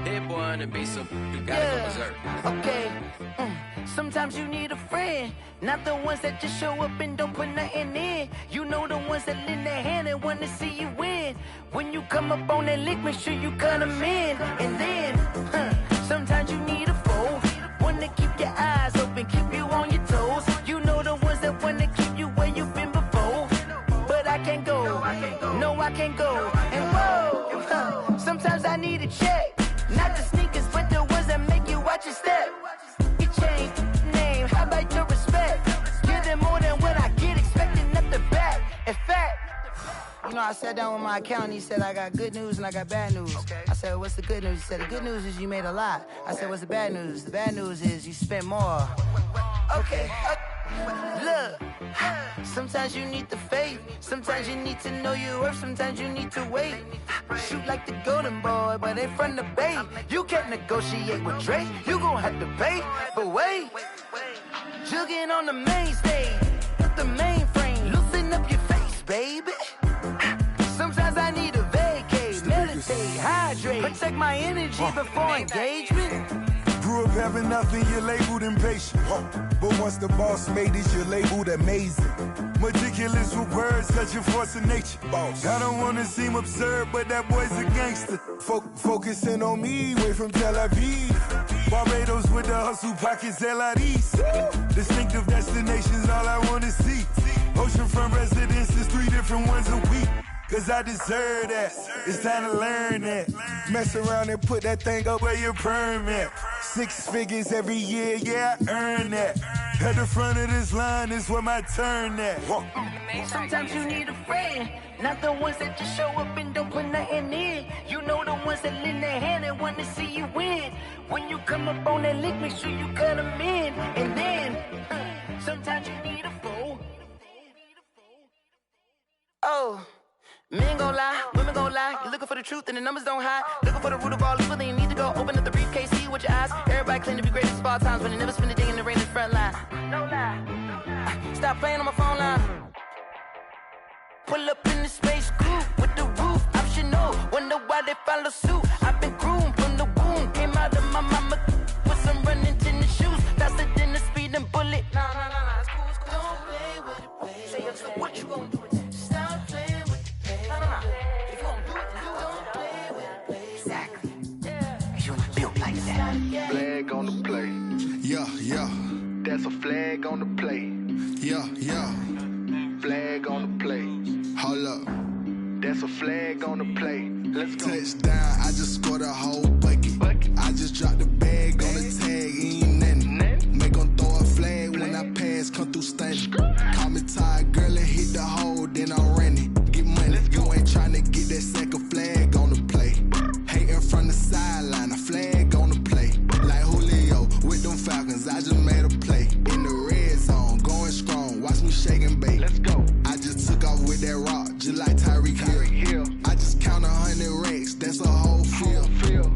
Hit boy on the beat, so you gotta go berserk. Okay. Sometimes you need a friend, not the ones that just show up and don't put nothing in. You know the ones that lend their hand and wanna see you win. When you come up on that lick, make sure you cut them in. And then, sometimes you need a foe, one to keep your eyes open, keep you on your toes. You know the ones that wanna keep you where you've been before. But I can't go, no I can't go. And whoa, sometimes I need a check, not the sneakers, but the ones that make you watch your step. You change name, how about your respect? Give them more than what I get, expecting nothing back. In fact, you know, I sat down with my accountant, he said, I got good news and I got bad news. Okay. I said, what's the good news? He said, the good news is you made a lot. I said, what's the bad news? The bad news is you spent more. Okay. Look, sometimes you need the faith, sometimes you need to know your worth, sometimes you need to wait. Shoot like the golden boy, but ain't from the bay. You can't negotiate with Drake, you gon' have to pay. But wait, jugging on the main stage, the mainframe, loosen up your face, baby. Sometimes I need a vacate, meditate, hydrate, protect my energy before engagement. Grew up having nothing, you're labeled impatient. But once the boss made it, you're labeled amazing. Meticulous with words, such a force of nature. Boss. I don't wanna seem absurd, but that boy's a gangster. Focusing on me, way from Tel Aviv. Barbados with the hustle pockets, LIDs. Distinctive destinations, all I wanna see. Oceanfront residences, 3 different ones a week. Cause I deserve that, it's time to learn that. Mess around and put that thing up where your permit. 6 figures every year, yeah, I earn that. At the front of this line is where my turn at. Sometimes you need a friend, not the ones that just show up and don't put nothing in. You know the ones that lend their hand and want to see you win. When you come up on that lick, make sure you cut them in. And then, sometimes you need a foe. Oh. Men gon' lie, women gon' lie. You're looking for the truth and the numbers don't hide. Looking for the root of all evil, then you need to go open up the briefcase, see with your eyes. Everybody claim to be greatest of all times, but they never spend a day in the rain in the front line. No lie. Stop playing on my phone line. Pull up in the space coupe with the roof optional. Wonder why they follow suit. I've been groomed from the womb. Came out of my mama with some running tennis shoes. Faster than the speeding bullet. Nah, it's cool, it's cool. Don't play with it, baby. Say so what you gon' do? Stop playing. If you gon' do it, then don't play with it, play. Exactly. Yeah. You built like that. Flag on the play. Yeah. That's a flag on the play. Yeah. Flag on the play. Hold up. That's a flag on the play. Let's go. Touchdown, I just scored a whole bucket. I just dropped the bag on the tag, ain't nothing. Make 'em throw a flag when I pass, come through stunning. Call me tired, girl, and hit the hole, then I'm running. Get money, you ain't tryna get that second flag on the play. Hating from the sideline, a flag on the play. Like Julio with them Falcons, I just made a play. In the red zone, going strong, watch me shake and bake. Let's go. I just took off with that rock, just like Tyreek Hill. I just count 100 racks, that's a whole field.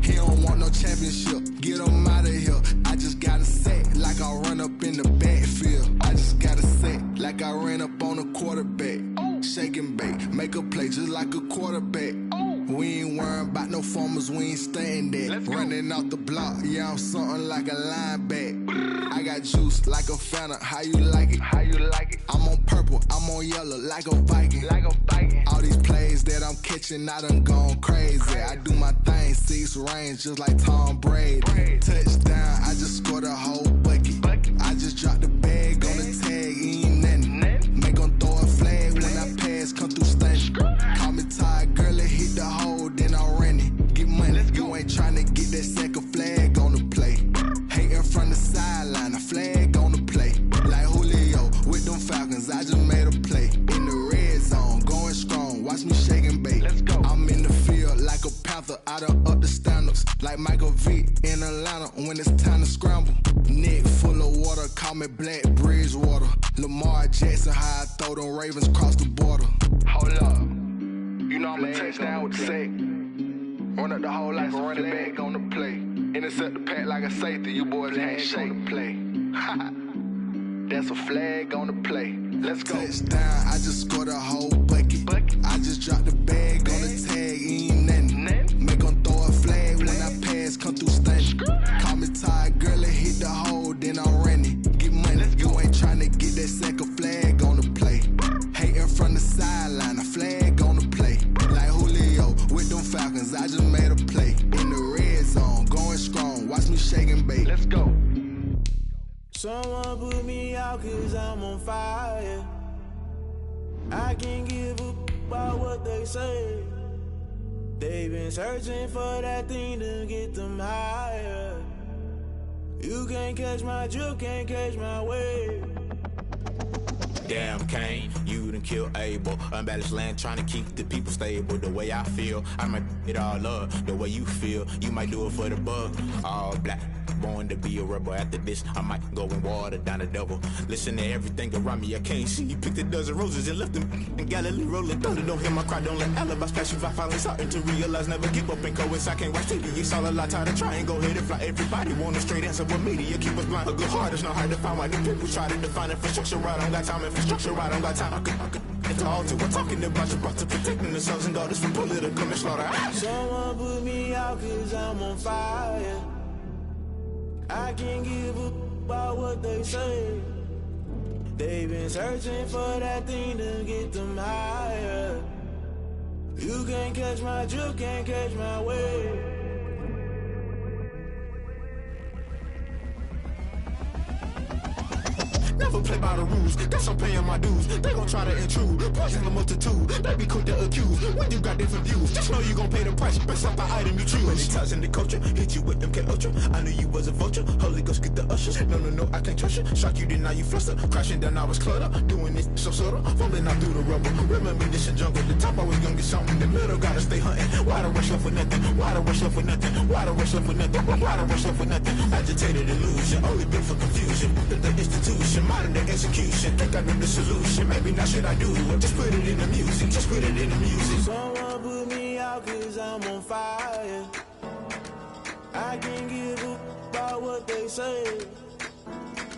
He don't want no championship, get him out of here. I just got a set, like I run up in the backfield. I just got a set, like I ran up on a quarterback. Shake and bake, make a play just like a quarterback. We ain't worrying about no formers, we ain't staying there. Running out the block, yeah, I'm something like a linebacker. I got juice like a Fanta, how you like it? I'm on purple, I'm on yellow, like a Viking. All these plays that I'm catching, I done gone crazy. I do my thing, 6 range, just like Tom Brady. Touchdown, I just scored a whole bucket. I just dropped the bag on the tag, ain't nothing. Make 'em throw a flag when I pass, come through stunning. Call me tired, girl, and hit the hole, then I'm running. Get money, you ain't tryna get that second flag on the play. Hating from the sideline, a flag on the play. Like Julio with them Falcons, I just made a play. In the red zone, going strong, watch me shake and bake. Let's go. I'm in the field like a Panther, I done up the standards. Like Michael Vick in Atlanta when it's time to scramble. Neck full of water, call me Black Bridgewater. Lamar Jackson, how I throw them Ravens cross the border. Hold up. You know I'm a touchdown with the sack. Run up the whole like a running back on the play. Intercept the pack like a safety, you boys can't shake the play. That's a flag on the play. Let's go. Touchdown, I just scored a whole bucket. I just dropped the bag on the tag, I just made a play in the red zone, going strong. Watch me shake and bake. Let's go. Someone put me out 'cause I'm on fire. I can't give a about what they say. They've been searching for that thing to get them higher. You can't catch my drift, can't catch my wave. Damn, Kane, you done killed Abel. Unbalanced land, trying to keep the people stable. The way I feel, I might it all up. The way you feel, you might do it for the bug. All black, born to be a rebel. After this, I might go and water down the devil. Listen to everything around me, I can't see. You picked a dozen roses and left them in Galilee rolling thunder. Don't hear my cry, don't let alibis pass you. I finally starting to realize, never give up and coincide. Can't watch TV, it's all a lot. Tired of trying, go ahead and fly. Everybody want a straight answer, but media keep us blind. A good heart is not hard to find. Why do people try to define infrastructure right? I don't got time, infrastructure right, I don't got time. I could into all to. We're talking about you, brought to protecting the sons and daughters from political and slaughter. Someone put me out 'cause I'm on fire. I can't give a about what they say. They've been searching for that thing to get them higher. You can't catch my drift, can't catch my wave. Never play by the rules, guess I'm paying my dues. They gon' try to intrude, poison the multitude. They be quick to accuse, when you got different views. Just know you gon' pay the price, based off the item you choose. Many times in the culture, hit you with them K-Ultra. I knew you was a vulture, Holy Ghost get the ushers. No, I can't trust you. Shock you, then now you fluster. Crashing down, I was cluttered. Doing this so subtle, fumbling out through the rubble. Remember this in jungle, the top always gonna get something. The middle gotta stay hunting. Why the rush left for nothing? Why the rush left for nothing? Why the rush left for nothing? Why the rush left for nothing? Agitated illusion, only built for confusion. The institution, modern day execution. Think I know the solution, maybe not should I do it. Just put it in the music, just put it in the music. Someone put me out 'cause I'm on fire. I can't give a about what they say.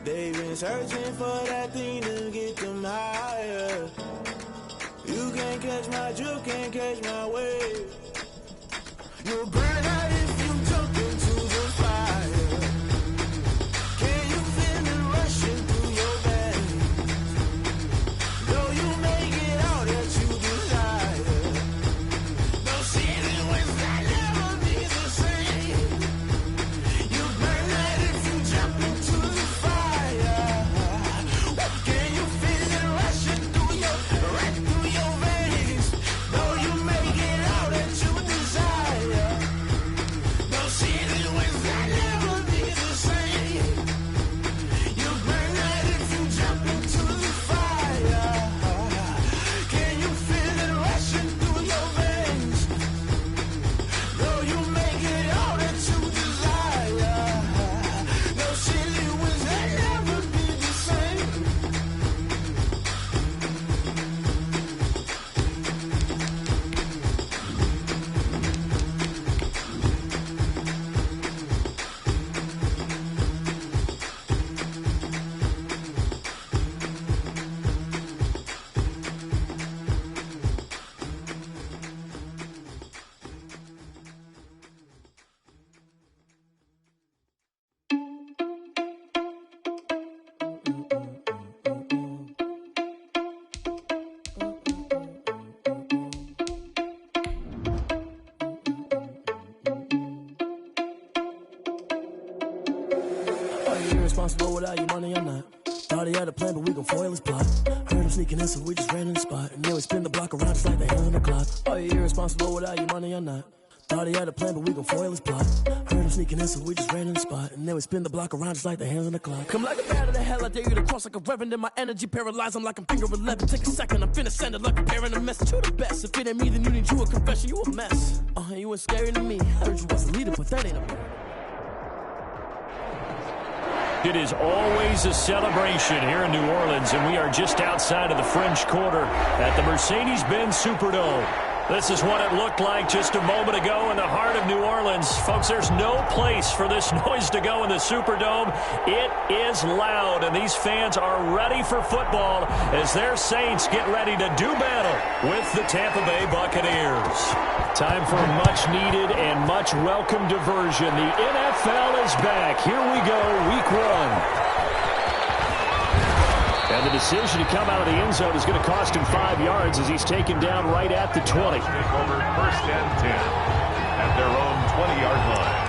They've been searching for that thing to get them higher. You can't catch my drift, can't catch my wave. You'll burn out if you jump into the fire. Can you feel it rushing through your veins? Though you may get all that you desire, those city winds that never be the same. You burn out if you jump into the fire. Can you feel it rushing right through your veins? Though you may get all that you desire, those city winds that never be the same. You burn out if you jump into the fire. Can you feel it rushing through your veins? Though you may get all that you desire, those silly winds that never be the same. Are you irresponsible without your money or not? Thought he had a plan, but we gon' foil his plot. Heard him sneaking in, so we just ran in the spot. And then we spin the block around just like the hand on the clock. Are you irresponsible without your money or not? Thought he had a plan, but we gon' foil his plot. Heard him sneaking in, so we just ran in the spot. And then we spin the block around just like the hands on the clock. Come like a bat of the hell, I dare you to cross like a reverend. And my energy paralyzed, I'm like I'm finger 11. Take a second, I'm finna send it like a parent a message. You the best, if it ain't me, then you need you a confession. You a mess. You ain't scary to me. Heard you was a leader, but that ain't a... It is always a celebration here in New Orleans, and we are just outside of the French Quarter at the Mercedes-Benz Superdome. This is what it looked like just a moment ago in the heart of New Orleans. Folks, there's no place for this noise to go in the Superdome. It is loud, and these fans are ready for football as their Saints get ready to do battle with the Tampa Bay Buccaneers. Time for much-needed and much-welcome diversion. The NFL is back. Here we go, Week 1. And the decision to come out of the end zone is going to cost him 5 yards as he's taken down right at the 20. Over 1st and 10. at their own 20-yard line.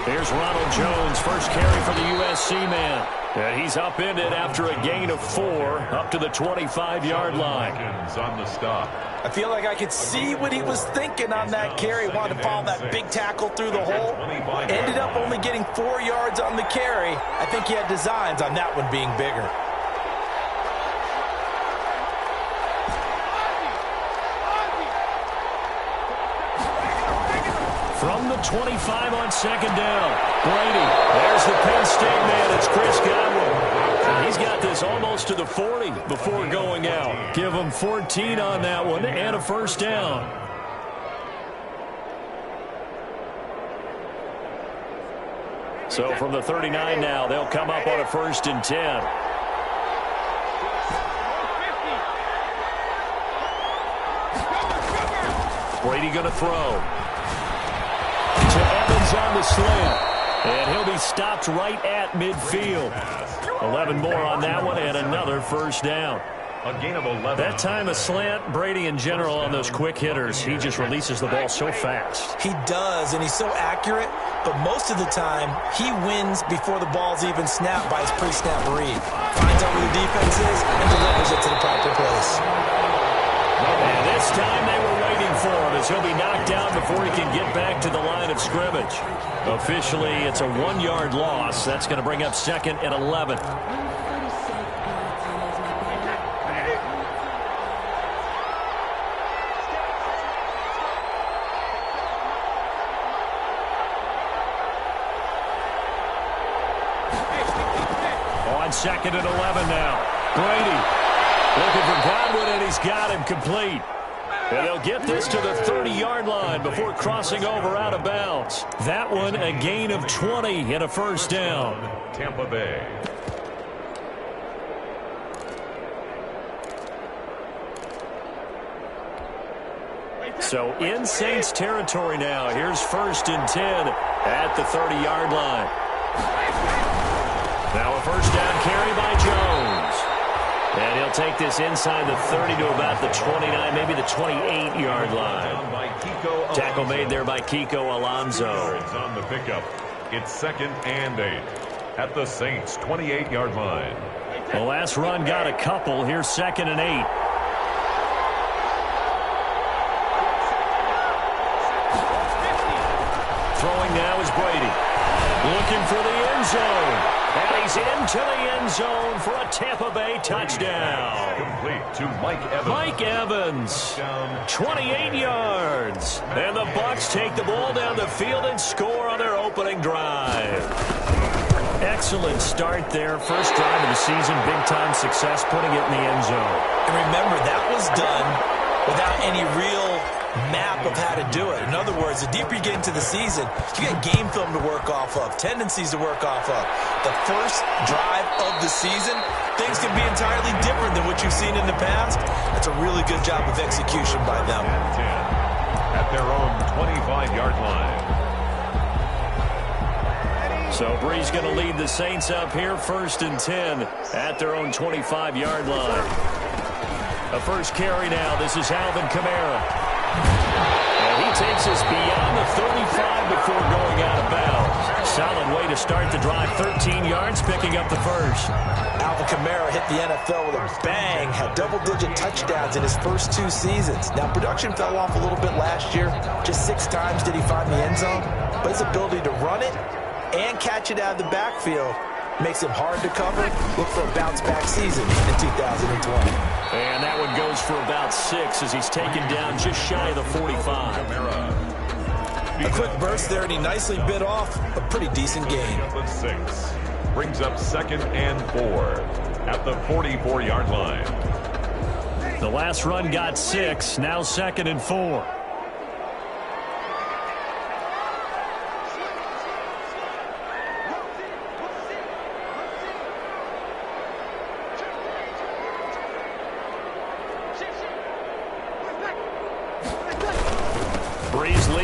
Here's Ronald Jones, first carry for the USC man. And he's upended after a gain of 4 up to the 25-yard line. On the stop. I feel like I could see what he was thinking on that carry. Wanted to follow that big tackle through the hole. Ended up only getting 4 yards on the carry. I think he had designs on that one being bigger. From the 25 on second down, Brady. There's the Penn State man. It's Chris Godwin. And he's got this almost to the 40 before going out. Give him 14 on that one and a first down. So from the 39 now, they'll come up on a 1st and 10. Brady going to throw. To Evans on the slant. And he'll be stopped right at midfield. 11 more on that one and another first down. A gain of 11. That time a slant, Brady in general on those quick hitters, he just releases the ball so fast. He does, and he's so accurate, but most of the time he wins before the ball's even snapped by his pre-snap read. Finds out where the defense is and delivers it to the proper place. And this time they were waiting for him as he'll be knocked down before he can get back to the line of scrimmage. Officially, it's a 1-yard loss. That's going to bring up 2nd and 11. On 2nd and 11 now. Brady. Looking for Godwin, and he's got him complete. And they'll get this to the 30-yard line before crossing over out of bounds. That one, a gain of 20 and a first down. Tampa Bay. So in Saints territory now. Here's 1st and 10 at the 30-yard line. Now a first down carry by Jones. And he'll take this inside the 30 to about the 29, maybe the 28-yard line. Tackle made there by Kiko Alonso. On the pickup. It's 2nd and 8 at the Saints' 28-yard line. The last run got a couple. Here's 2nd and 8. Throwing now is Brady. Looking for the end zone. And he's into the end zone for a Tampa Bay touchdown. Complete to Mike Evans. Mike Evans, 28 yards. And the Bucs take the ball down the field and score on their opening drive. Excellent start there. First drive of the season, big-time success, putting it in the end zone. And remember, that was done without any real map of how to do it. In other words, the deeper you get into the season, you get game film to work off of, tendencies to work off of. The first drive of the season, things can be entirely different than what you've seen in the past. That's a really good job of execution by them. 10 at their own 25-yard line. So Bree's going to lead the Saints up here, 1st and 10 at their own 25-yard line. A first carry now. This is Alvin Kamara. And he takes us beyond the 35 before going out of bounds. Solid way to start the drive. 13 yards, picking up the first. Alvin Kamara hit the NFL with a bang. Had double-digit touchdowns in his first 2 seasons. Now, production fell off a little bit last year. Just 6 times did he find the end zone. But his ability to run it and catch it out of the backfield makes him hard to cover. Look for a bounce-back season in 2020. And that one goes for about 6 as he's taken down just shy of the 45. A quick burst there, and he nicely bit off a pretty decent gain. 6 brings up 2nd and 4 at the 44-yard line. The last run got 6, now 2nd and 4.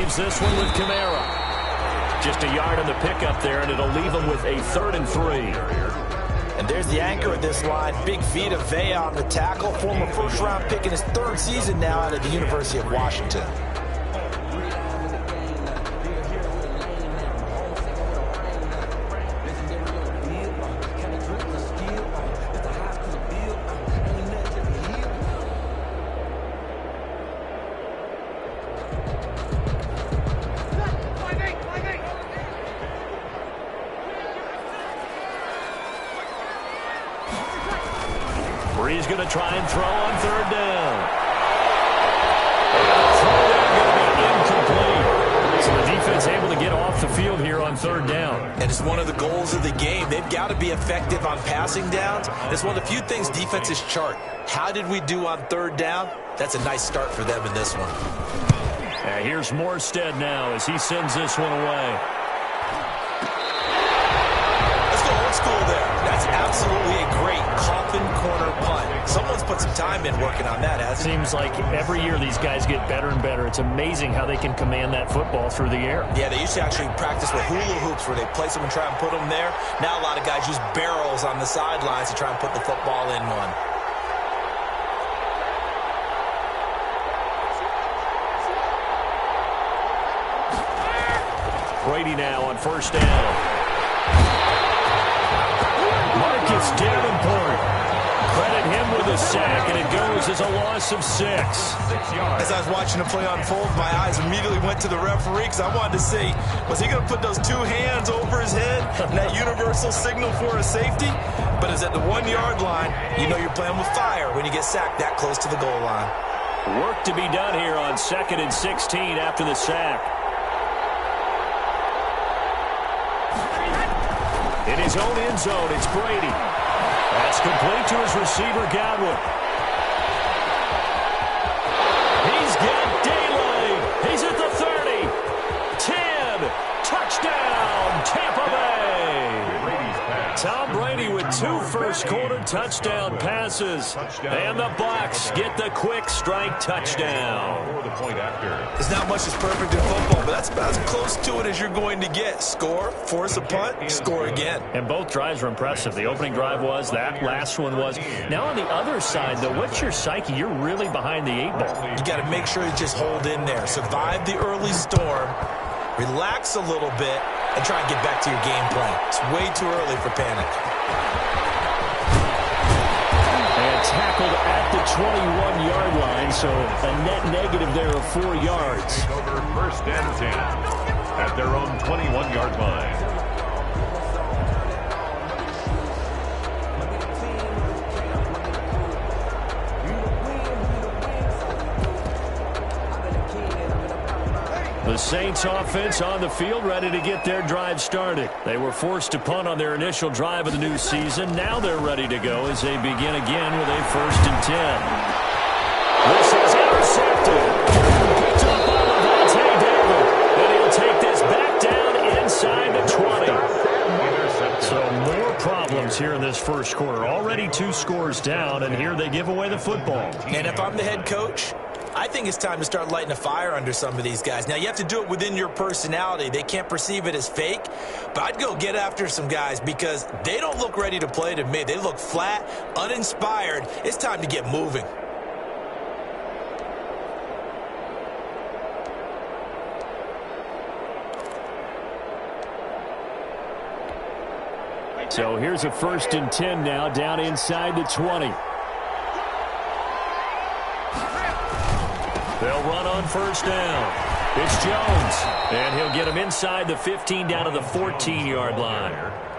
saves this one with Kamara. Just a yard on the pickup there, and it'll leave them with a 3rd and 3. And there's the anchor of this line, Big Vita Vea on the tackle, former first-round pick in his 3rd season now out of the University of Washington. Bree's going to try and throw on 3rd down. Throw down going to be incomplete. So the defense able to get off the field here on 3rd down. And it's one of the goals of the game. They've got to be effective on passing downs. It's one of the few things defenses chart. How did we do on 3rd down? That's a nice start for them in this one. Here's Morstead now as he sends this one away. Let's go old school there. That's absolutely a great coffin corner punt. Someone's put some time in working on that, hasn't it? Seems like every year these guys get better and better. It's amazing how they can command that football through the air. Yeah, they used to actually practice with hula hoops where they place them and try and put them there. Now a lot of guys use barrels on the sidelines to try and put the football in one. Brady now on 1st down. Marcus Davenport. Credit him with a sack, and it goes as a loss of 6. As I was watching the play unfold, my eyes immediately went to the referee because I wanted to see, was he going to put those 2 hands over his head and that universal signal for a safety? But it's at the 1-yard line. You know you're playing with fire when you get sacked that close to the goal line. Work to be done here on 2nd and 16 after the sack. In his own end zone, it's Brady. That's complete to his receiver, Godwin. He's got daylight. He's at the 30. 10. Touchdown, Tampa Bay. Tom Brady with 2 first-quarter touchdown passes. And the Bucs get the quick strike touchdown. There's not much that's perfect in football, but that's about as close to it as you're going to get. Score, force a punt, score again. And both drives were impressive. The opening drive was, that last one was. Now on the other side, though, what's your psyche? You're really behind the 8 ball. You got to make sure you just hold in there. Survive the early storm, relax a little bit, and try and get back to your game plan. It's way too early for panic. And tackled at the 21-yard line, so a net negative there of 4 yards. Over 1st and 10 at their own 21-yard line. The Saints offense on the field, ready to get their drive started. They were forced to punt on their initial drive of the new season. Now they're ready to go as they begin again with a 1st and 10. This is intercepted. Picked up by Levante David. And he'll take this back down inside the 20. So more problems here in this first quarter. Already 2 scores down, and here they give away the football. And if I'm the head coach, I think it's time to start lighting a fire under some of these guys. Now, you have to do it within your personality. They can't perceive it as fake, but I'd go get after some guys because they don't look ready to play to me. They look flat, uninspired. It's time to get moving. So here's a 1st and 10 now, down inside the 20. They'll run on 1st down. It's Jones, and he'll get him inside the 15 down to the 14-yard line.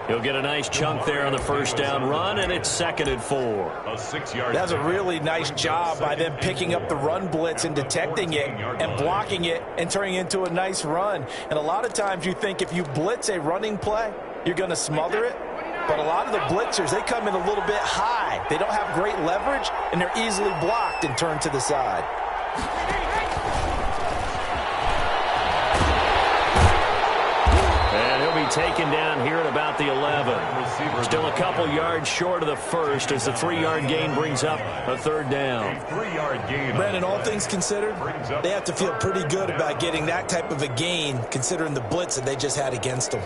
He'll get a nice chunk there on the 1st down run, and it's 2nd and 4. A 6-yard. That's a really nice job by them picking up the run blitz and detecting it and blocking it and turning it into a nice run. And a lot of times you think if you blitz a running play, you're going to smother it. But a lot of the blitzers, they come in a little bit high. They don't have great leverage, and they're easily blocked and turned to the side. And he'll be taken down here at about the 11. Still a couple yards short of the first as the 3-yard gain brings up a third down. Brandon, all things considered, they have to feel pretty good about getting that type of a gain considering the blitz that they just had against them.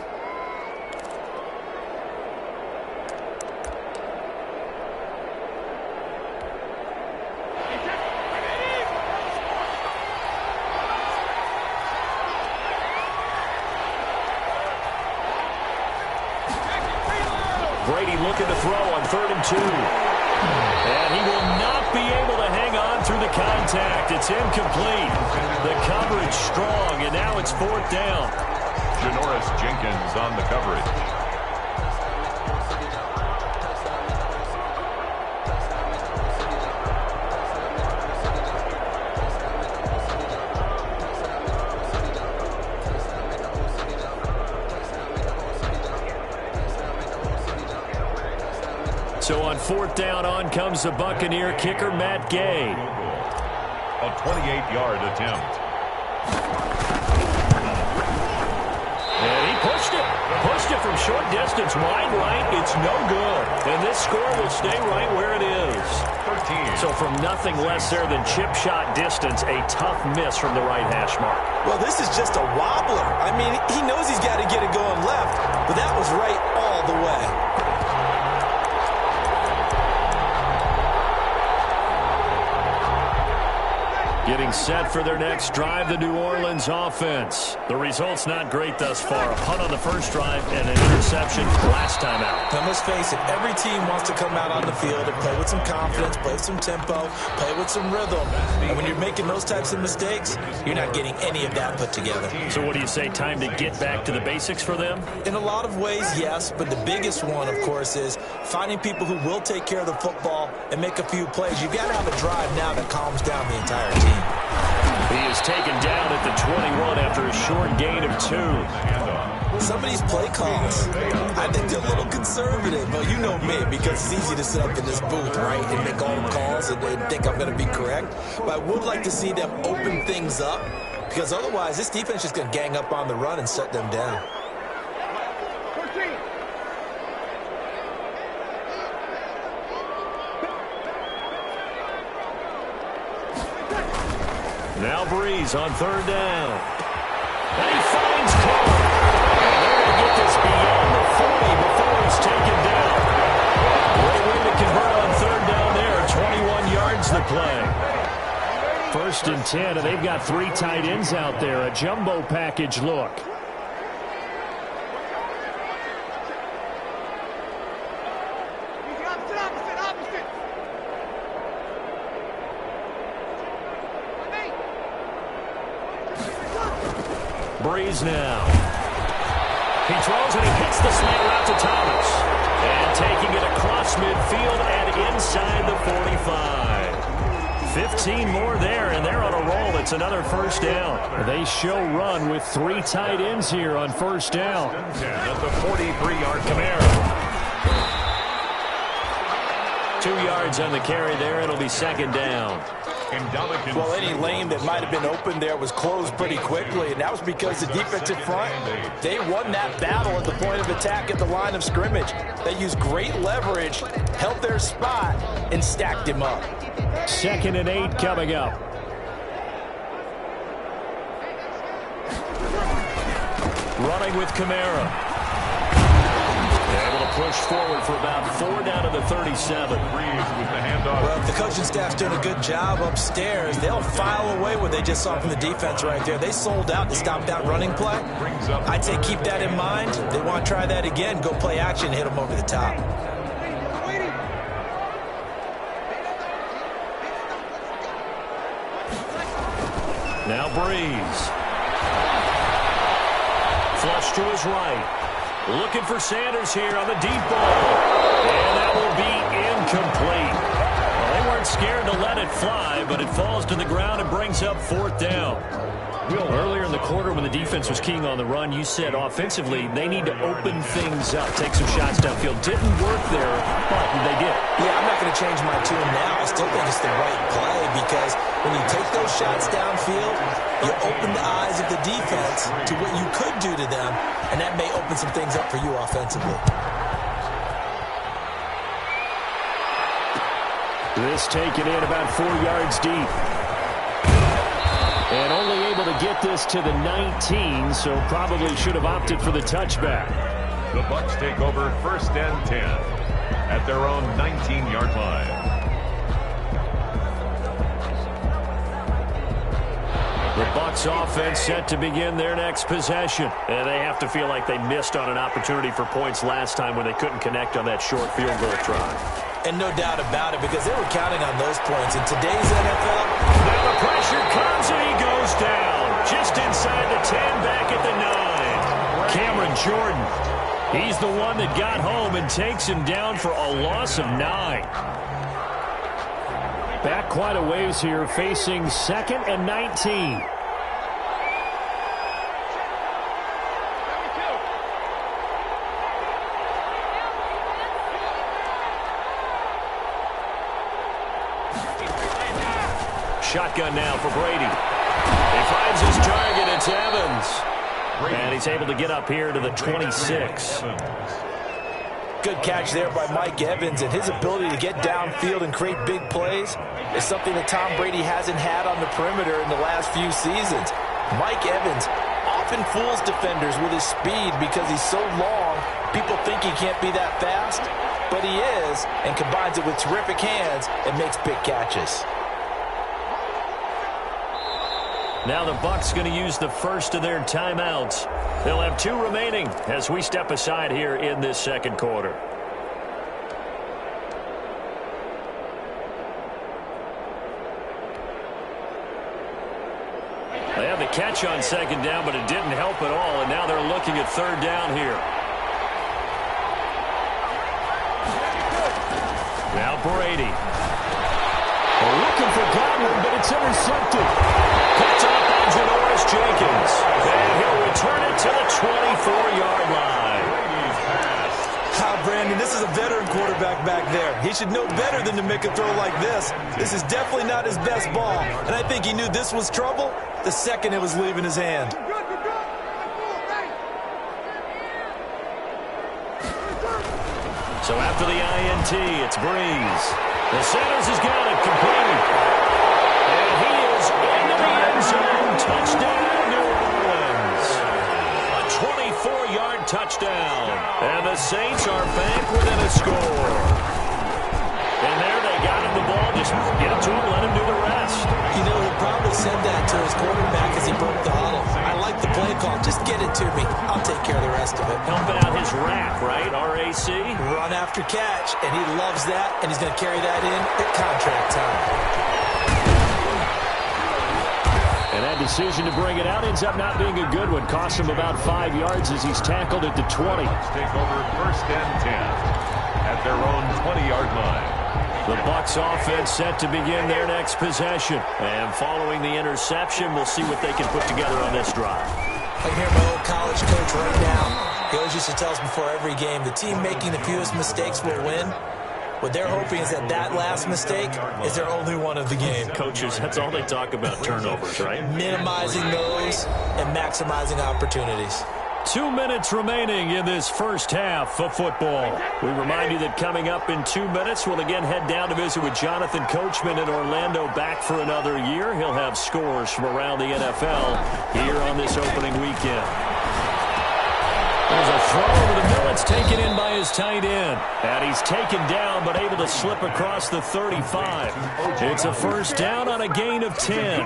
Brady looking to throw on 3rd and 2. And he will not be able to hang on through the contact. It's incomplete. The coverage strong, and now it's 4th down. Janoris Jenkins on the coverage. So on 4th down, on comes the Buccaneer kicker, Matt Gay. A 28-yard attempt. And he pushed it. Pushed it from short distance, wide right. It's no good. And this score will stay right where it is. 13. So from nothing less there than chip shot distance, a tough miss from the right hash mark. Well, this is just a wobbler. I mean, he knows he's got to get it going left, but that was right all the way. Getting set for their next drive, the New Orleans offense. The result's not great thus far. A punt on the first drive and an interception last time out. Now, let's face it, every team wants to come out on the field and play with some confidence, play with some tempo, play with some rhythm. And when you're making those types of mistakes, you're not getting any of that put together. So what do you say, time to get back to the basics for them? In a lot of ways, yes, but the biggest one, of course, is finding people who will take care of the football and make a few plays. You've got to have a drive now that calms down the entire team. He is taken down at the 21 after a short gain of 2. Some of these play calls, I think they're a little conservative, but you know me, because it's easy to sit up in this booth, right, and make all the calls and think I'm going to be correct. But I would like to see them open things up, because otherwise this defense is just going to gang up on the run and shut them down. Now Breeze on 3rd down. And he finds Cole. And they're going to get this beyond the 40 before he's taken down. Great way to convert on 3rd down there. 21 yards the play. 1st and 10, and they've got 3 tight ends out there. A jumbo package look. Breeze now. He throws and he hits the slant route to Thomas. And taking it across midfield and inside the 45. 15 more there, and they're on a roll. It's another 1st down. They show run with 3 tight ends here on 1st down. At the 43-yard Camara. 2 yards on the carry there. It'll be 2nd down. Well, any lane that might have been open there was closed pretty quickly, and that was because the defensive front, they won that battle at the point of attack at the line of scrimmage. They used great leverage, held their spot, and stacked him up. 2nd and 8 coming up. Running with Camara. Able to push forward for about 4 down to the 37. Well, if the coaching staff's doing a good job upstairs, they'll file away what they just saw from the defense right there. They sold out to stop that running play. I'd say keep that in mind. They want to try that again, go play action, hit them over the top. Now Breeze. Flush to his right. Looking for Sanders here on the deep ball. And that will be incomplete. Well, they weren't scared to let it fly, but it falls to the ground and brings up 4th down. Earlier in the quarter when the defense was keying on the run, you said offensively they need to open things up, take some shots downfield. Didn't work there, but they did. Yeah, I'm not going to change my tune now. I still think it's the right play because when you take those shots downfield, you open the eyes of the defense to what you could do to them, and that may open some things up for you offensively. This taken in about 4 yards deep. And only able to get this to the 19, so probably should have opted for the touchback. The Bucs take over 1st and 10 at their own 19-yard line. The Bucs offense set to begin their next possession. And they have to feel like they missed on an opportunity for points last time when they couldn't connect on that short field goal try. And no doubt about it, because they were counting on those points. In today's NFL, now the pressure comes and he goes down. Just inside the 10, back at the 9. Cameron Jordan, he's the one that got home and takes him down for a loss of 9. Back quite a ways here, facing 2nd and 19. Shotgun now for Brady. He finds his target. It's Evans. And he's able to get up here to the 26. Good catch there by Mike Evans, and his ability to get downfield and create big plays is something that Tom Brady hasn't had on the perimeter in the last few seasons. Mike Evans often fools defenders with his speed because he's so long. People think he can't be that fast, but he is, and combines it with terrific hands and makes big catches. Now the Bucs going to use the first of their timeouts. They'll have 2 remaining as we step aside here in this second quarter. They have the catch on 2nd down, but it didn't help at all, and now they're looking at 3rd down here. Now Brady. Looking for Godwin, but it's intercepted. Cuts off by Janoris Jenkins. And he'll return it to the 24-yard line. Brandon, this is a veteran quarterback back there. He should know better than to make a throw like this. This is definitely not his best ball. And I think he knew this was trouble the second it was leaving his hand. So after the INT, it's Breeze. The Sanders has got it complete. And he is into the end zone. Touchdown, New Orleans. A 24-yard touchdown. And the Saints are back within a score. And there they got him the ball. Just get it to him, let him do the rest. You know, he probably said that to his quarterback as he broke the huddle. I like the play call. Just get it to me. I'll take care of the rest of it. Helping out his RAC, right? R-A-C? Run after catch, and he loves that, and he's going to carry that in at contract time. And that decision to bring it out ends up not being a good one. Costs him about 5 yards as he's tackled at the 20. Take over 1st and 10 at their own 20-yard line. The Bucs offense set to begin their next possession. And following the interception, we'll see what they can put together on this drive. I hear my old college coach right now. He always used to tell us before every game, the team making the fewest mistakes will win. What they're hoping is that that last mistake is their only one of the game. Coaches, that's all they talk about, turnovers, right? Minimizing those and maximizing opportunities. 2 minutes remaining in this first half of football. We remind you that coming up in 2 minutes, we'll again head down to visit with Jonathan Coachman in Orlando, back for another year. He'll have scores from around the NFL here on this opening weekend. There's a throw over the middle. It's taken in by his tight end. And he's taken down, but able to slip across the 35. It's a first down on a gain of 10.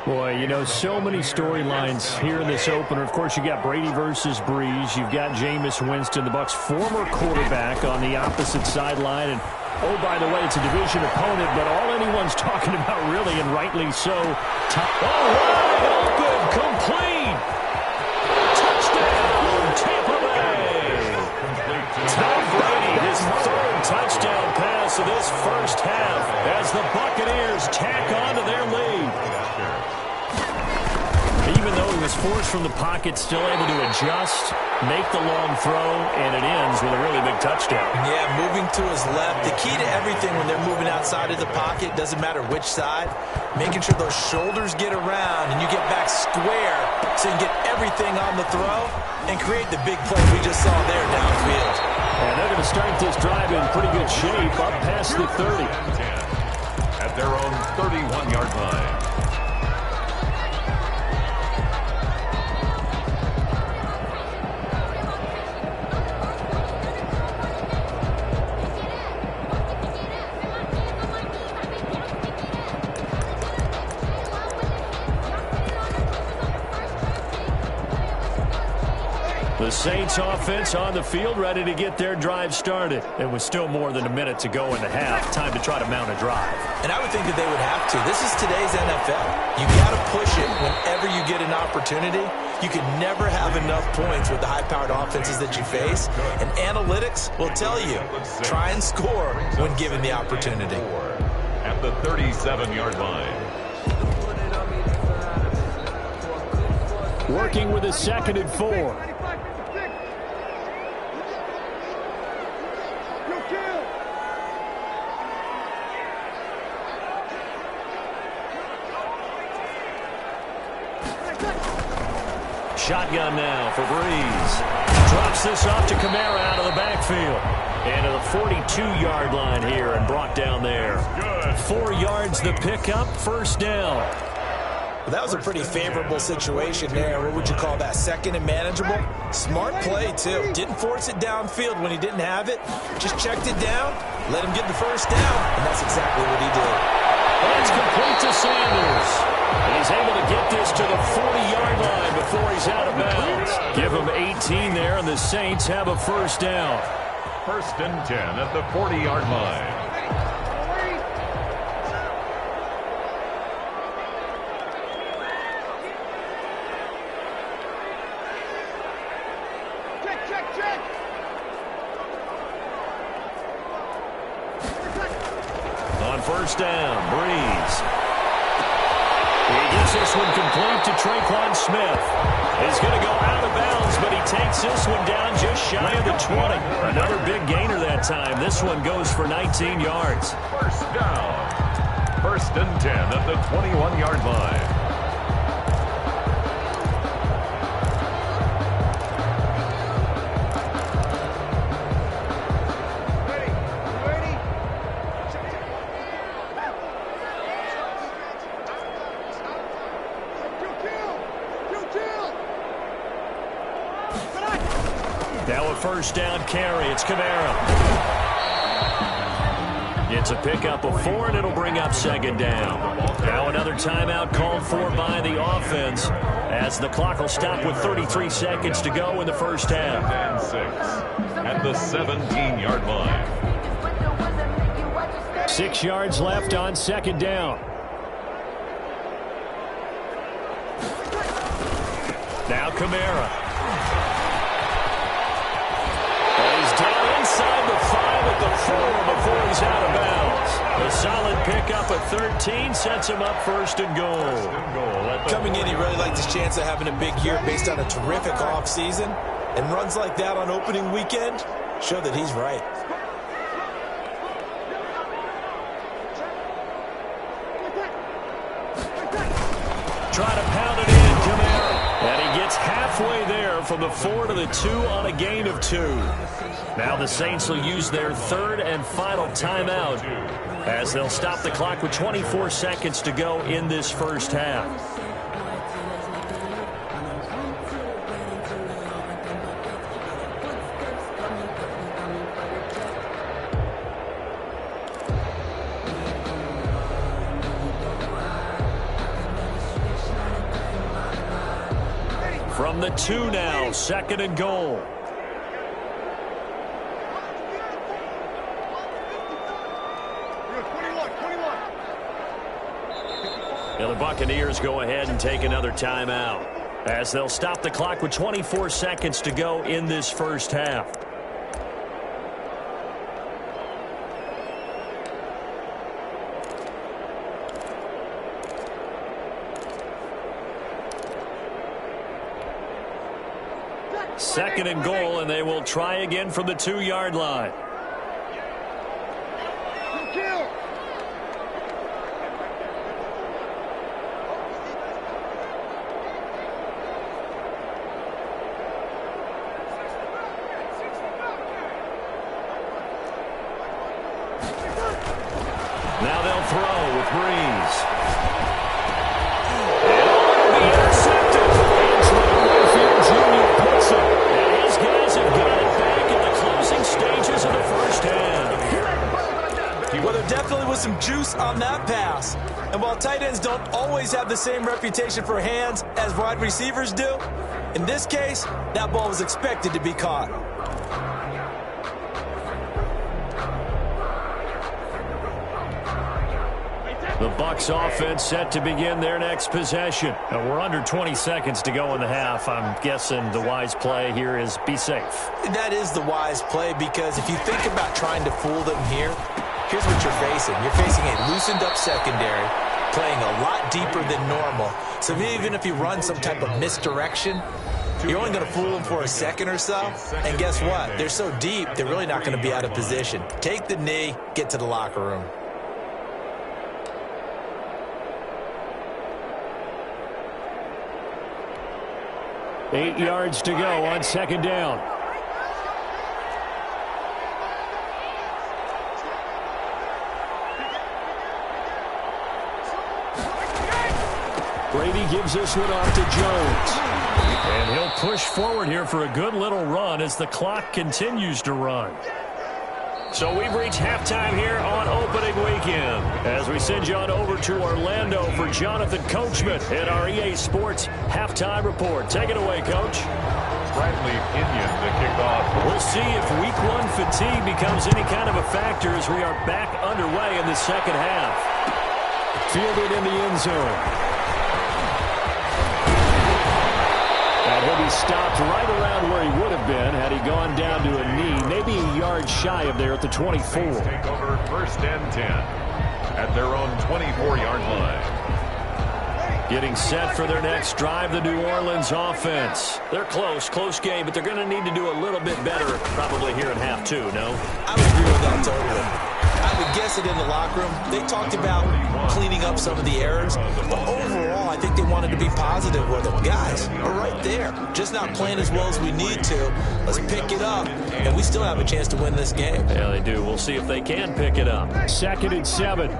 Boy, you know, so many storylines here in this opener. Of course, you got Brady versus Breeze. You've got Jameis Winston, the Bucs' former quarterback, on the opposite sideline. And, oh, by the way, it's a division opponent, but all anyone's talking about, really, and rightly so. Wide open, complete. Touchdown, Tampa Bay. Tom Brady, his 3rd touchdown pass of this first half as the Buccaneers tack on to their lead. Even though he was force from the pocket, still able to adjust, make the long throw, and it ends with a really big touchdown. Yeah, moving to his left. The key to everything when they're moving outside of the pocket, doesn't matter which side, making sure those shoulders get around and you get back square so you can get everything on the throw and create the big play we just saw there downfield. And they're going to start this drive in pretty good shape, up past the 30. At their own 31-yard line. The Saints offense on the field, ready to get their drive started. It was still more than a minute to go in the half. Time to try to mount a drive. And I would think that they would have to. This is today's NFL. You got to push it whenever you get an opportunity. You can never have enough points with the high-powered offenses that you face. And analytics will tell you, try and score when given the opportunity. At the 37-yard line. Working with a 2nd and 4. Shotgun now for Breeze. Drops this off to Kamara out of the backfield. And to the 42-yard line here and brought down there. 4 yards the pickup, first down. Well, that was a pretty favorable situation there. What would you call that? Second and manageable? Smart play, too. Didn't force it downfield when he didn't have it. Just checked it down, let him get the first down, and that's exactly what he did. That's complete to Sanders. And he's able to get this to the 40-yard line before he's out of bounds. Give him 18 there, and the Saints have a first down. 1st and 10 at the 40-yard line. On first down, Breeze. He gets this one complete to Traquan Smith. He's going to go out of bounds, but he takes this one down just shy of the 20. Another big gainer that time. This one goes for 19 yards. First down. 1st and 10 at the 21-yard line. Now a first down carry. It's Kamara. It's a pickup of 4, and it'll bring up 2nd down. Now another timeout called for by the offense as the clock will stop with 33 seconds to go in the first half. And 6 at the 17-yard line. 6 yards left on 2nd down. Now Kamara. Down inside the 5 at the 4 before he's out of bounds. A solid pickup at 13 sets him up 1st and goal. Coming in, he really liked his chance of having a big year based on a terrific offseason. And runs like that on opening weekend show that he's right. Try to pound it in, Kamara. And he gets halfway there from the 4 to the 2 on a gain of 2. Now the Saints will use their 3rd and final timeout as they'll stop the clock with 24 seconds to go in this first half. From the 2 now, 2nd and goal. And the Buccaneers go ahead and take another timeout as they'll stop the clock with 24 seconds to go in this first half. 2nd and goal, and they will try again from the 2-yard line. Now they'll throw with Breeze. And it'll be intercepted. Antoine Winfield Jr. puts it. And his guys have got it back in the closing stages of the first half. Well, there definitely was some juice on that pass. And while tight ends don't always have the same reputation for hands as wide receivers do, in this case, that ball was expected to be caught. The Bucs offense set to begin their next possession. And we're under 20 seconds to go in the half. I'm guessing the wise play here is be safe. That is the wise play, because if you think about trying to fool them here, here's what you're facing. You're facing a loosened up secondary, playing a lot deeper than normal. So even if you run some type of misdirection, you're only going to fool them for a second or so. And guess what? They're so deep, they're really not going to be out of position. Take the knee, get to the locker room. Eight yards to go on 2nd down. Brady gives this one off to Jones. And he'll push forward here for a good little run as the clock continues to run. So we've reached halftime here on opening weekend as we send you on over to Orlando for Jonathan Coachman in our EA Sports Halftime Report. Take it away, Coach. Bradley Pinion to kick off. We'll see if Week 1 fatigue becomes any kind of a factor as we are back underway in the second half. Fielded in the end zone. And he'll be stopped right around where he would have been had he gone down to a knee, maybe a yard shy of there at the 24. Take over 1st and 10 at their own 24-yard line. Getting set for their next drive, the New Orleans offense. They're close game, but they're going to need to do a little bit better probably here in half 2, no? I would agree with that totally. I would guess it in the locker room. They talked about cleaning up some of the errors, but overall, I think they wanted to be positive with them. Guys, we're right there. Just not playing as well as we need to. Let's pick it up, and we still have a chance to win this game. Yeah, they do. We'll see if they can pick it up. 2nd and 7.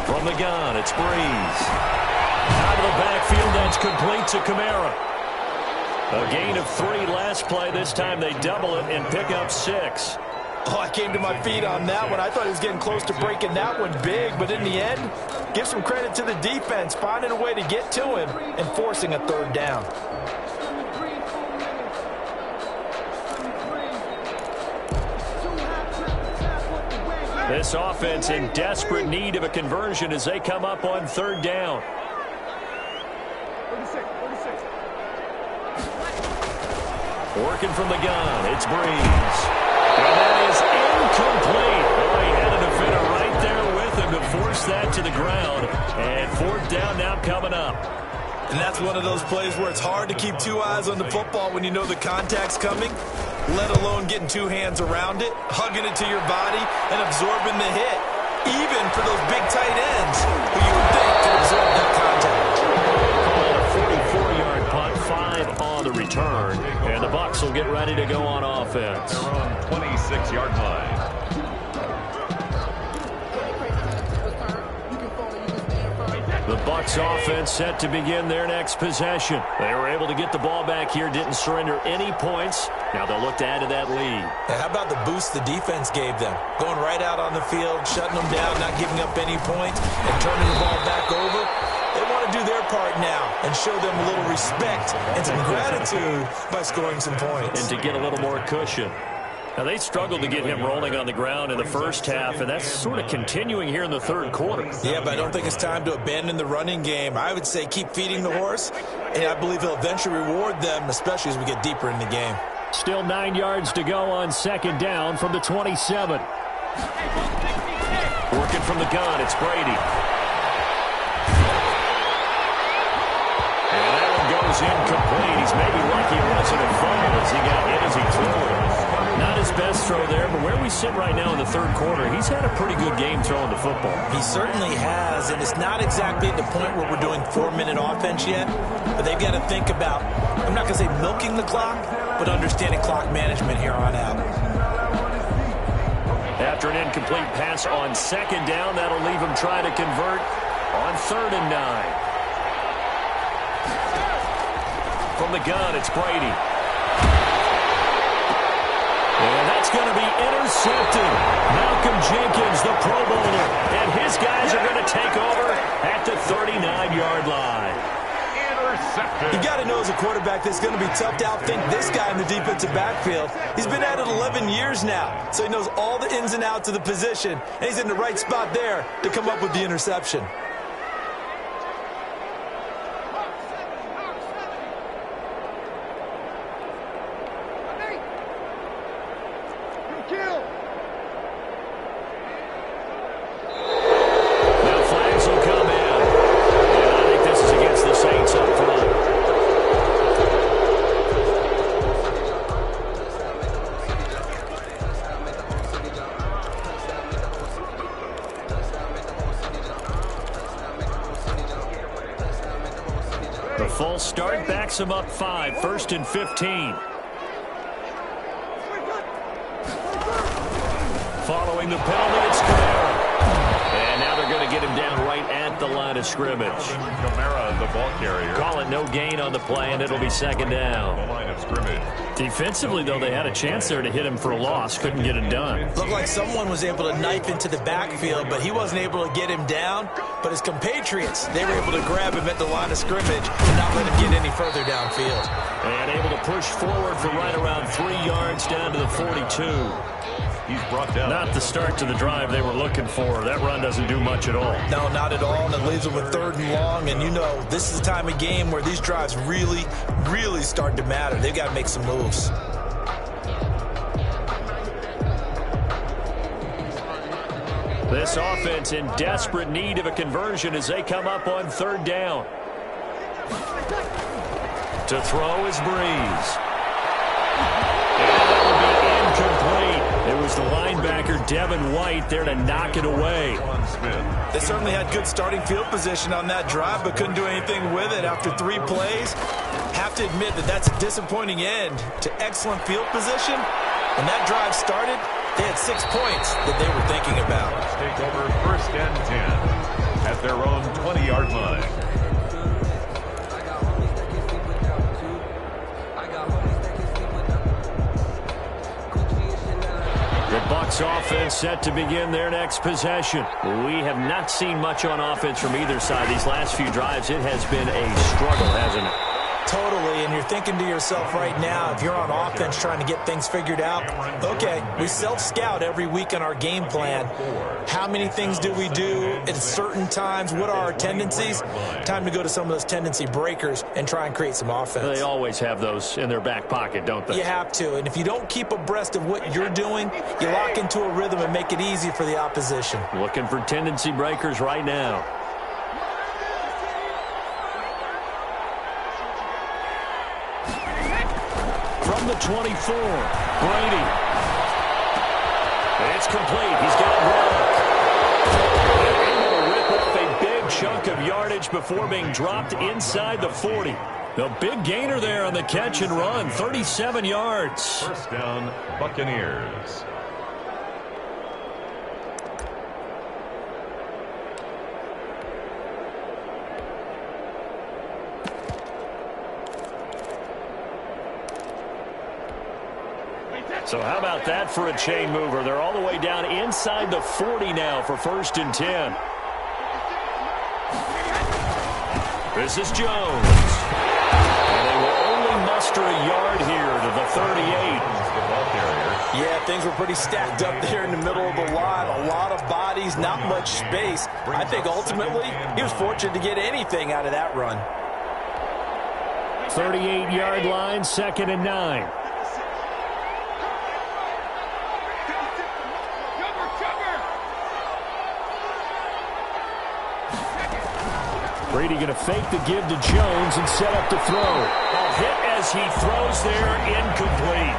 From the gun, it's Breeze. Out of the backfield, that's complete to Kamara. A gain of 3 last play. This time they double it and pick up 6. Oh, I came to my feet on that one. I thought he was getting close to breaking that one big, but in the end, give some credit to the defense, finding a way to get to him and forcing a 3rd down. This offense in desperate need of a conversion as they come up on 3rd down. Working from the gun, it's Breeze. And that is incomplete. Oh, he had a defender right there with him to force that to the ground. And 4th down now coming up. And that's one of those plays where it's hard to keep 2 eyes on the football when you know the contact's coming, let alone getting 2 hands around it, hugging it to your body, and absorbing the hit, even for those big tight ends who you would think could absorb that contact. 44-yard punt, 5 on the return, and the Bucs will get ready to go on offense. They're on 26-yard line. The Bucs offense set to begin their next possession. They were able to get the ball back here, didn't surrender any points. Now they'll look to add to that lead. Now, how about the boost the defense gave them? Going right out on the field, shutting them down, not giving up any points, and turning the ball back over. They want to do their part now and show them a little respect and some gratitude by scoring some points. And to get a little more cushion. Now, they struggled to get him rolling on the ground in the first half, and that's sort of continuing here in the 3rd quarter. Yeah, but I don't think it's time to abandon the running game. I would say keep feeding the horse, and I believe he'll eventually reward them, especially as we get deeper in the game. Still 9 yards to go on 2nd down from the 27. Working from the gun, it's Brady. is incomplete. He's maybe lucky it wasn't a fumble as he got hit as he threw it. Not his best throw there, but where we sit right now in the third quarter, he's had a pretty good game throwing the football. He certainly has, and it's not exactly at the point where we're doing 4-minute offense yet, but they've got to think about, I'm not going to say milking the clock, but understanding clock management here on out. After an incomplete pass on second down, that'll leave him trying to convert on 3rd and 9. From the gun, it's Brady. And that's going to be intercepted. Malcolm Jenkins, the Pro Bowler, and his guys are going to take over at the 39-yard line. Intercepted. You got to know as a quarterback that it's going to be tough to outthink this guy in the defensive backfield. He's been at it 11 years now, so he knows all the ins and outs of the position, and he's in the right spot there to come up with the interception. The false start backs him up 5, 1st and 15. Following the penalty, it's Kamara. And now they're going to get him down right at the line of scrimmage. Kamara, the ball carrier. Call it no gain on the play, and it'll be 2nd down. The line of scrimmage. Defensively, though, they had a chance there to hit him for a loss. Couldn't get it done. Looked like someone was able to knife into the backfield, but he wasn't able to get him down. But his compatriots, they were able to grab him at the line of scrimmage and not let him get any further downfield. And able to push forward for right around 3 yards down to the 42. He's brought down. Not the start to the drive they were looking for. That run doesn't do much at all. No, not at all, and it leaves them with 3rd and long. And you know, this is the time of game where these drives really, really start to matter. They've got to make some moves. This offense in desperate need of a conversion as they come up on 3rd down. To throw is Breeze. And that will be incomplete. It was the linebacker, Devin White, there to knock it away. They certainly had good starting field position on that drive, but couldn't do anything with it after 3 plays. Have to admit that that's a disappointing end to excellent field position. When that drive started, they had 6 points that they were thinking about. Let's take over 1st and 10 at their own 20-yard line. The Bucs offense set to begin their next possession. We have not seen much on offense from either side. These last few drives, it has been a struggle, hasn't it? Totally, and you're thinking to yourself right now, if you're on offense trying to get things figured out, okay, we self-scout every week on our game plan. How many things do we do at certain times? What are our tendencies? Time to go to some of those tendency breakers and try and create some offense. They always have those in their back pocket, don't they? You have to, and if you don't keep abreast of what you're doing, you lock into a rhythm and make it easy for the opposition. Looking for tendency breakers right now. From the 24, Brady. It's complete. He's got Gronk. Able to rip off a big chunk of yardage before being dropped inside the 40. The big gainer there on the catch and run, 37 yards. 1st down, Buccaneers. So how about that for a chain mover? They're all the way down inside the 40 now for 1st and 10. This is Jones. And they will only muster a yard here to the 38. Yeah, things were pretty stacked up there in the middle of the line. A lot of bodies, not much space. I think ultimately he was fortunate to get anything out of that run. 38-yard line, 2nd and 9. Brady going to fake the give to Jones and set up to throw. A hit as he throws there, incomplete.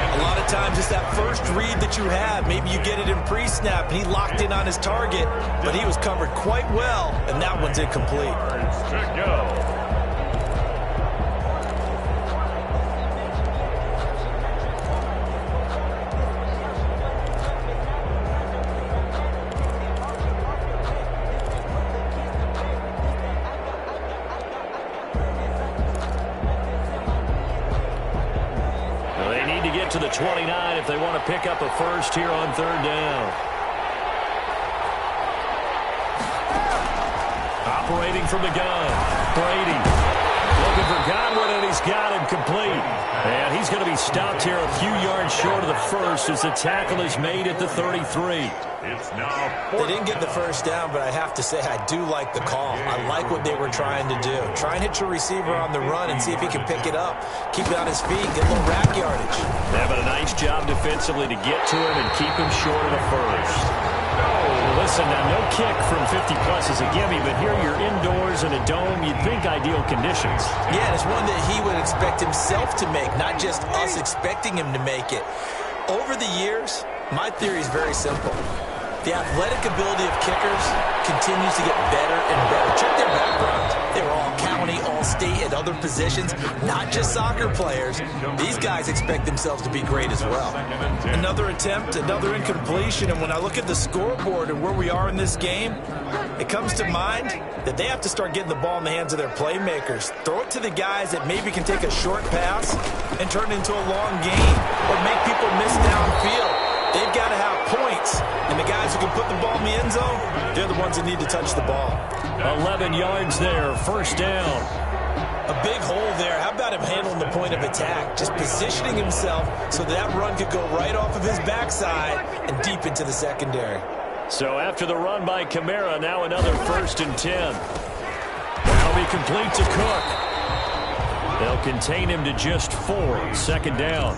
A lot of times it's that first read that you have. Maybe you get it in pre-snap, and he locked in on his target, but he was covered quite well, and that one's incomplete. To go. To the 29 if they want to pick up a first here on third down. Operating from the gun, Brady looking for Godwin, and he's got him complete. And he's going to be stopped here a few yards short of the first as the tackle is made at the 33. It's now they didn't get the first down, but I have to say I do like the call. I like what they were trying to do. Try and hit your receiver on the run and see if he can pick it up. Keep it on his feet, get a little rack yardage. They're having a nice job defensively to get to him and keep him short of the first. Well, listen, now no kick from 50-plus is a gimme, but here you're indoors in a dome. You'd think ideal conditions. Yeah, and it's one that he would expect himself to make, not just us expecting him to make it. Over the years, my theory is very simple. The athletic ability of kickers continues to get better and better. Check their background. They were all county, all state, at other positions, not just soccer players. These guys expect themselves to be great as well. Another attempt, another incompletion, and when I look at the scoreboard and where we are in this game, it comes to mind that they have to start getting the ball in the hands of their playmakers. Throw it to the guys that maybe can take a short pass and turn it into a long gain or make people miss downfield. They've got to have points, and the guys who can put the ball in the end zone, they're the ones that need to touch the ball. 11 yards there, first down. A big hole there. How about him handling the point of attack? Just positioning himself so that run could go right off of his backside and deep into the secondary. So after the run by Kamara, now another 1st and 10. That'll be complete to Cook. They'll contain him to just 4, 2nd down.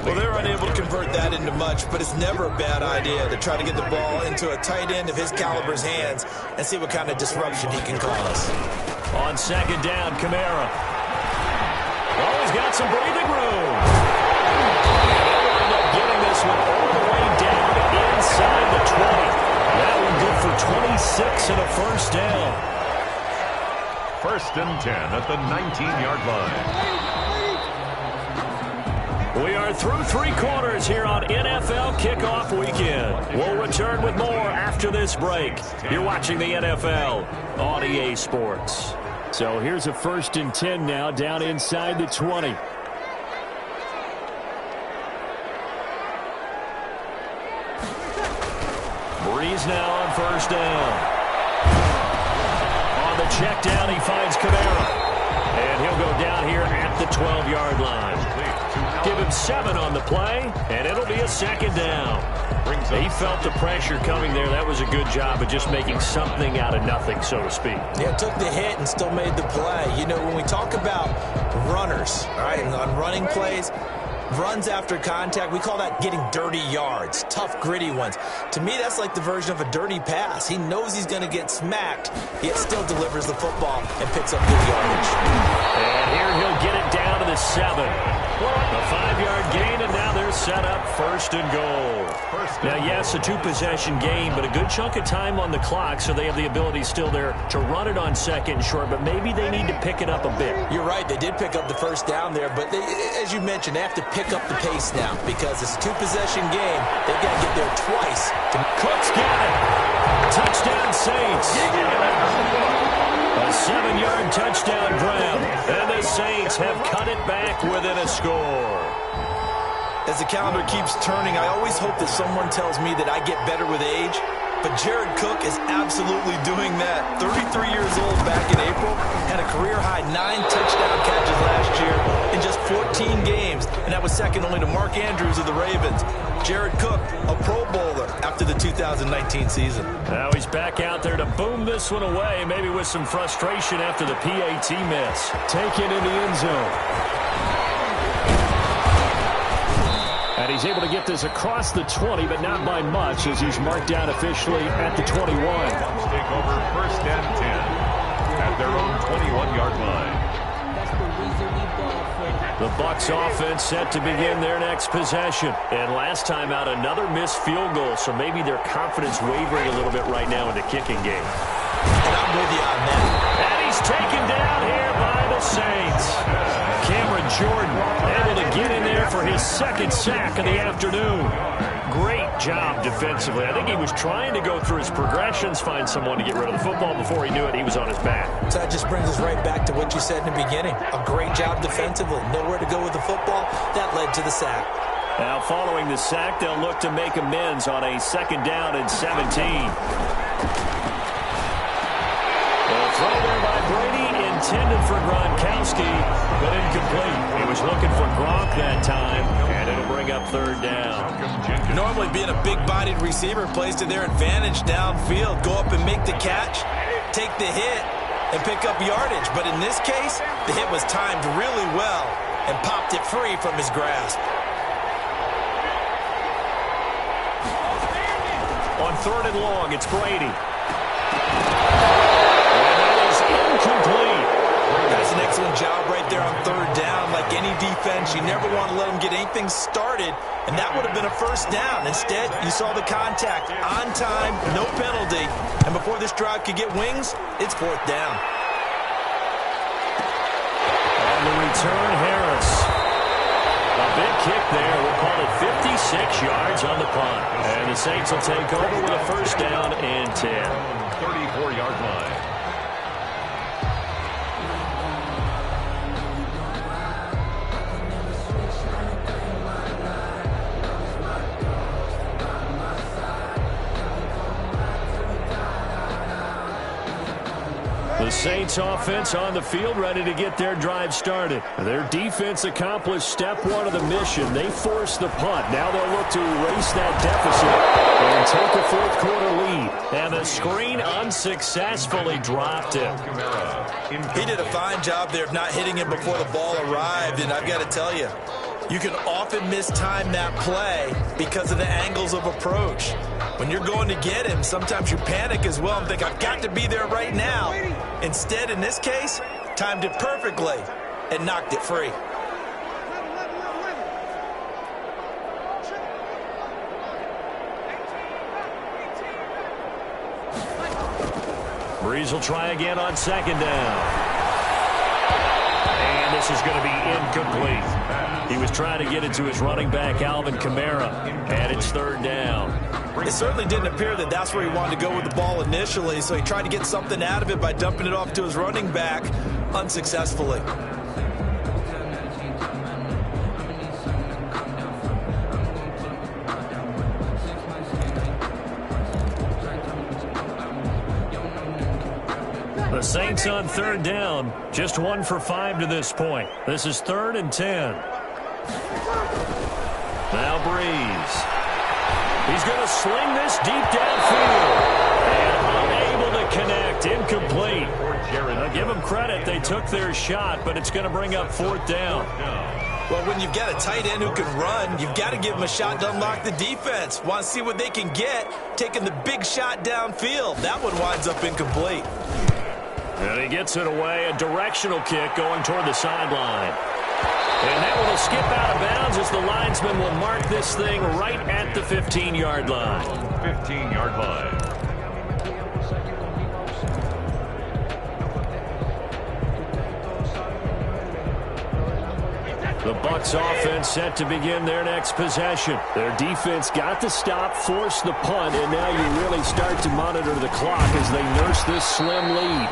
Well, they're unable to convert that into much, but it's never a bad idea to try to get the ball into a tight end of his caliber's hands and see what kind of disruption he can cause. On 2nd down, Kamara. Oh, he's got some breathing room. They'll end up getting this one all the way down inside the 20. That one good for 26 and a first down. 1st and 10 at the 19-yard line. We are through 3 quarters here on NFL Kickoff Weekend. We'll return with more after this break. You're watching the NFL on EA Sports. So here's a 1st and 10 now down inside the 20. Breeze now on 1st down. On the check down, he finds Kamara. And he'll go down here at the 12-yard line. Give him 7 on the play, and it'll be a 2nd down. He felt the pressure coming there. That was a good job of just making something out of nothing, so to speak. Yeah, took the hit and still made the play. You know, when we talk about runners, all right, and on running plays, runs after contact, we call that getting dirty yards, tough, gritty ones. To me, that's like the version of a dirty pass. He knows he's going to get smacked, yet still delivers the football and picks up good yardage. And here he'll get it down to the 7. A 5-yard gain, and now they're set up 1st and goal. Now, yes, a 2-possession game, but a good chunk of time on the clock, so they have the ability still there to run it on 2nd and short, but maybe they need to pick it up a bit. You're right. They did pick up the 1st down there, but they, as you mentioned, they have to pick up the pace now because it's a 2-possession game. They've got to get there twice. Cook's got it. Touchdown, Saints. A 7-yard touchdown grab, and the Saints have cut it back within a score. As the calendar keeps turning, I always hope that someone tells me that I get better with age, but Jared Cook is absolutely doing that. 33 years old back in April, had a career-high 9 touchdown catches last year in just 14 games, and that was second only to Mark Andrews of the Ravens. Jared Cook, a Pro Bowler after the 2019 season. Now he's back out there to boom this one away, maybe with some frustration after the PAT miss. Taken in the end zone. And he's able to get this across the 20, but not by much, as he's marked down officially at the 21. Take over 1st and 10 at The Bucs offense set to begin their next possession. And last time out, another missed field goal, so maybe their confidence wavering a little bit right now in the kicking game. And I'm with you on that. And he's taken down here by the Saints. Cameron Jordan able to get in there for his second sack of the afternoon. Great job defensively. I think he was trying to go through his progressions, find someone to get rid of the football. Before he knew it, he was on his back. So that just brings us right back to what you said in the beginning. A great job defensively. Nowhere to go with the football. That led to the sack. Now, following the sack, they'll look to make amends on a 2nd down and 17. The throw there by Brady, intended for Gronkowski, but incomplete. He was looking for Gronk that time, and it'll bring up 3rd down. Normally being a big-bodied receiver plays to their advantage downfield. Go up and make the catch, take the hit, and pick up yardage. But in this case, the hit was timed really well and popped it free from his grasp. On 3rd and long, it's Brady. Incomplete. That's an excellent job right there on 3rd down. Like any defense, you never want to let them get anything started, and that would have been a 1st down. Instead, you saw the contact on time, no penalty, and before this drive could get wings, it's 4th down. On the return, Harris. A big kick there. We'll call it 56 yards on the punt. And the Saints will take over with a 1st down and 10. 34-yard line. The Saints offense on the field ready to get their drive started. Their defense accomplished step 1 of the mission. They forced the punt. Now they'll look to erase that deficit and take a 4th quarter lead. And the screen unsuccessfully dropped it. He did a fine job there of not hitting him before the ball arrived, and I've got to tell you, you can often mistime that play because of the angles of approach. When you're going to get him, sometimes you panic as well and think, I've got to be there right now. Instead, in this case, timed it perfectly and knocked it free. Breeze will try again on 2nd down. And this is going to be incomplete. He was trying to get it to his running back, Alvin Kamara, and it's 3rd down. It certainly didn't appear that that's where he wanted to go with the ball initially, so he tried to get something out of it by dumping it off to his running back unsuccessfully. The Saints on 3rd down, just 1 for 5 to this point. This is 3rd and 10. Now Breeze. He's going to sling this deep downfield. And unable to connect. Incomplete. Now give them credit. They took their shot, but it's going to bring up 4th down. Well, when you've got a tight end who can run, you've got to give him a shot to unlock the defense. Want to see what they can get, taking the big shot downfield. That one winds up incomplete. And he gets it away. A directional kick going toward the sideline. And that one will skip out of bounds as the linesman will mark this thing right at the 15-yard line. 15-yard line. The Bucs offense set to begin their next possession. Their defense got to stop, force the punt, and now you really start to monitor the clock as they nurse this slim lead.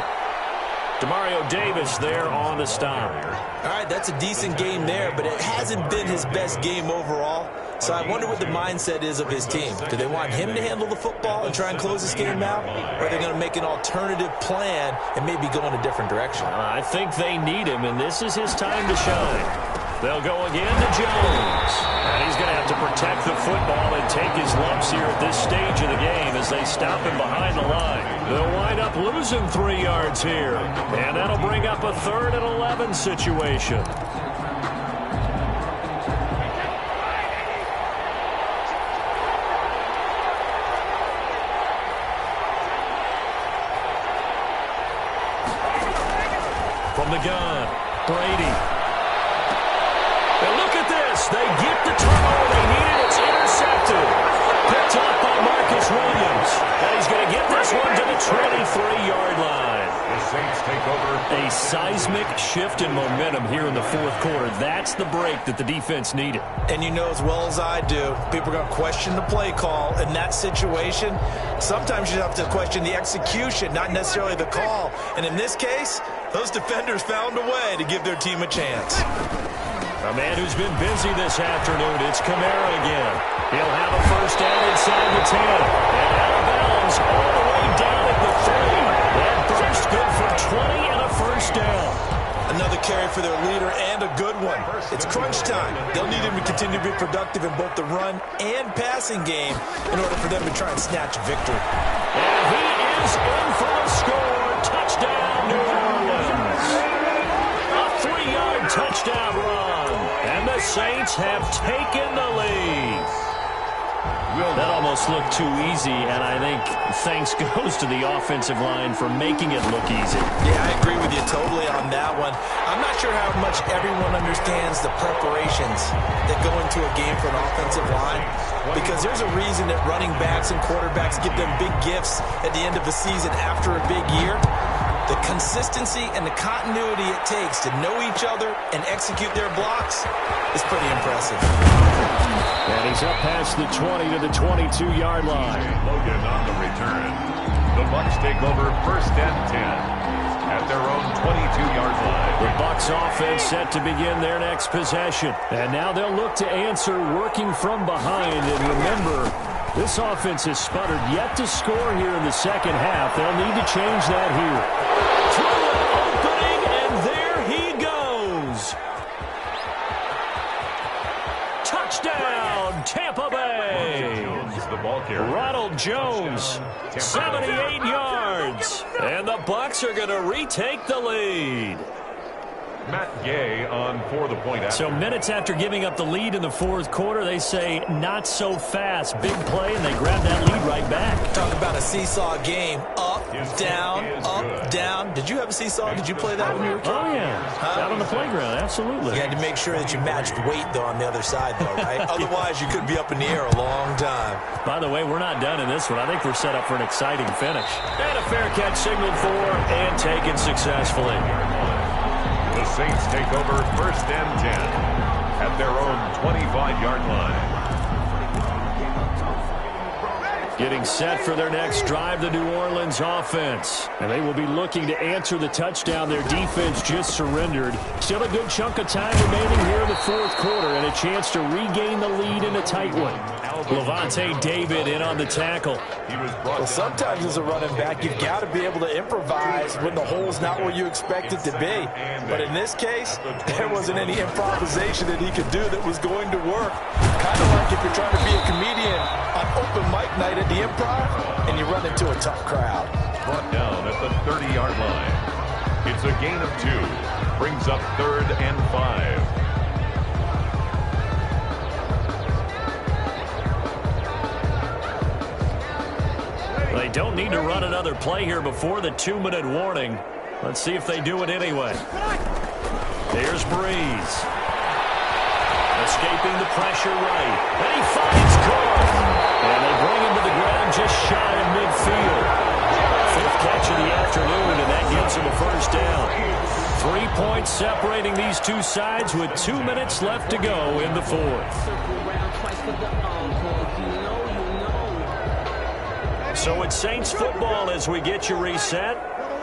Demario Davis there on the stop. All right, that's a decent game there, but it hasn't been his best game overall. So I wonder what the mindset is of his team. Do they want him to handle the football and try and close this game out? Or are they going to make an alternative plan and maybe go in a different direction? I think they need him, and this is his time to shine. They'll go again to Jones. And he's going to have to protect the football and take his lumps here at this stage of the game as they stop him behind the line. They'll wind up losing 3 yards here. And that'll bring up a 3rd and 11 situation. From the gun, Brady. the turnover they needed. It's intercepted. Picked up by Marcus Williams. And he's going to get this one to the 23-yard line. The Saints take over. A seismic shift in momentum here in the fourth quarter. That's the break that the defense needed. And you know as well as I do, people are going to question the play call in that situation. Sometimes you have to question the execution, not necessarily the call. And in this case, those defenders found a way to give their team a chance. A man who's been busy this afternoon, it's Kamara again. He'll have a first down inside the 10. And out of bounds all the way down at the 3. And first good for 20 and a first down. Another carry for their leader and a good one. It's crunch time. They'll need him to continue to be productive in both the run and passing game in order for them to try and snatch victory. And he is in for the score. Touchdown, New Orleans. A 3-yard touchdown run. And the Saints have taken the lead. That almost looked too easy, and I think thanks goes to the offensive line for making it look easy. Yeah, I agree with you totally on that one. I'm not sure how much everyone understands the preparations that go into a game for an offensive line, because there's a reason that running backs and quarterbacks give them big gifts at the end of the season after a big year. The consistency and the continuity it takes to know each other and execute their blocks is pretty impressive. And he's up past the 20 to the 22-yard line. Logan on the return. The Bucs take over first and 10 at their own 22-yard line. The Bucs offense set to begin their next possession. And now they'll look to answer working from behind. And remember, this offense has sputtered yet to score here in the second half. They'll need to change that here. Through an opening, and there he goes. Touchdown, Tampa Bay. The ball carrier. Ronald Jones, 78 yards. And the Bucs are going to retake the lead. Matt Gay on for the point. So minutes after giving up the lead in the fourth quarter, they say not so fast. Big play, and they grab that lead right back. Talk about a seesaw game. Up, down, down. Did you have a seesaw? Did you play that when you were a kid? Oh, yeah. Out on the playground, absolutely. You had to make sure that you matched weight, though, on the other side, though, right? Otherwise, you could be up in the air a long time. By the way, we're not done in this one. I think we're set up for an exciting finish. And a fair catch signaled for and taken successfully. The Saints take over first and 10 at their own 25-yard line. Getting set for their next drive, the New Orleans offense. And they will be looking to answer the touchdown their defense just surrendered. Still a good chunk of time remaining here in the fourth quarter and a chance to regain the lead in a tight one. Levante David in on the tackle. Well, sometimes as a running back, you've got to be able to improvise when the hole's not where you expect it to be. But in this case, there wasn't any improvisation that he could do that was going to work. Kind of like if you're trying to be a comedian on open mic night at the Improv and you run into a tough crowd. Brought down at the 30-yard line. It's a gain of 2. Brings up 3rd and 5. They don't need to run another play here before the 2-minute warning. Let's see if they do it anyway. There's Breeze. Escaping the pressure right. And he finds Cook. And they bring him to the ground just shy of midfield. 5th catch of the afternoon, and that gives him a first down. 3 points separating these two sides with 2 minutes left to go in the fourth. So it's Saints football as we get you reset.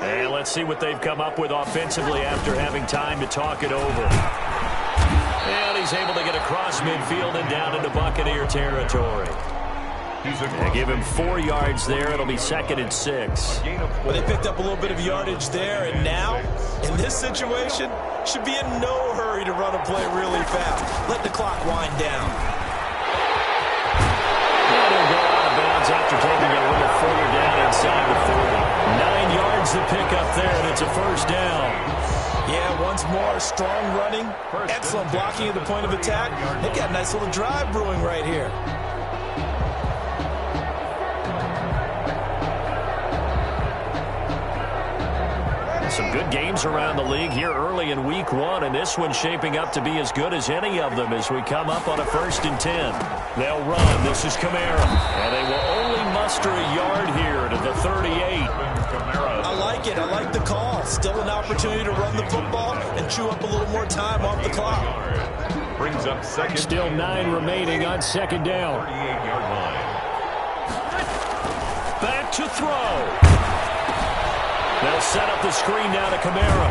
And let's see what they've come up with offensively after having time to talk it over. And he's able to get across midfield and down into Buccaneer territory. They give him 4 yards there. It'll be 2nd and 6. Well, they picked up a little bit of yardage there, and now, in this situation, should be in no hurry to run a play really fast. Let the clock wind down. And he'll go out of bounds after taking it a little further down inside the 40. 9 yards to pick up there, and it's a first down. Yeah, once more, strong running, excellent blocking at the point of attack. They've got a nice little drive brewing right here. Some good games around the league here early in week 1, and this one's shaping up to be as good as any of them as we come up on a 1st and 10. They'll run. This is Kamara, and they will only muster a yard here to the 38. I like it. I like the call. Still an opportunity to run the football and chew up a little more time off the clock. Brings up second. Still 9 remaining on 2nd down. 38-yard line. Back to throw. They'll set up the screen now to Kamara.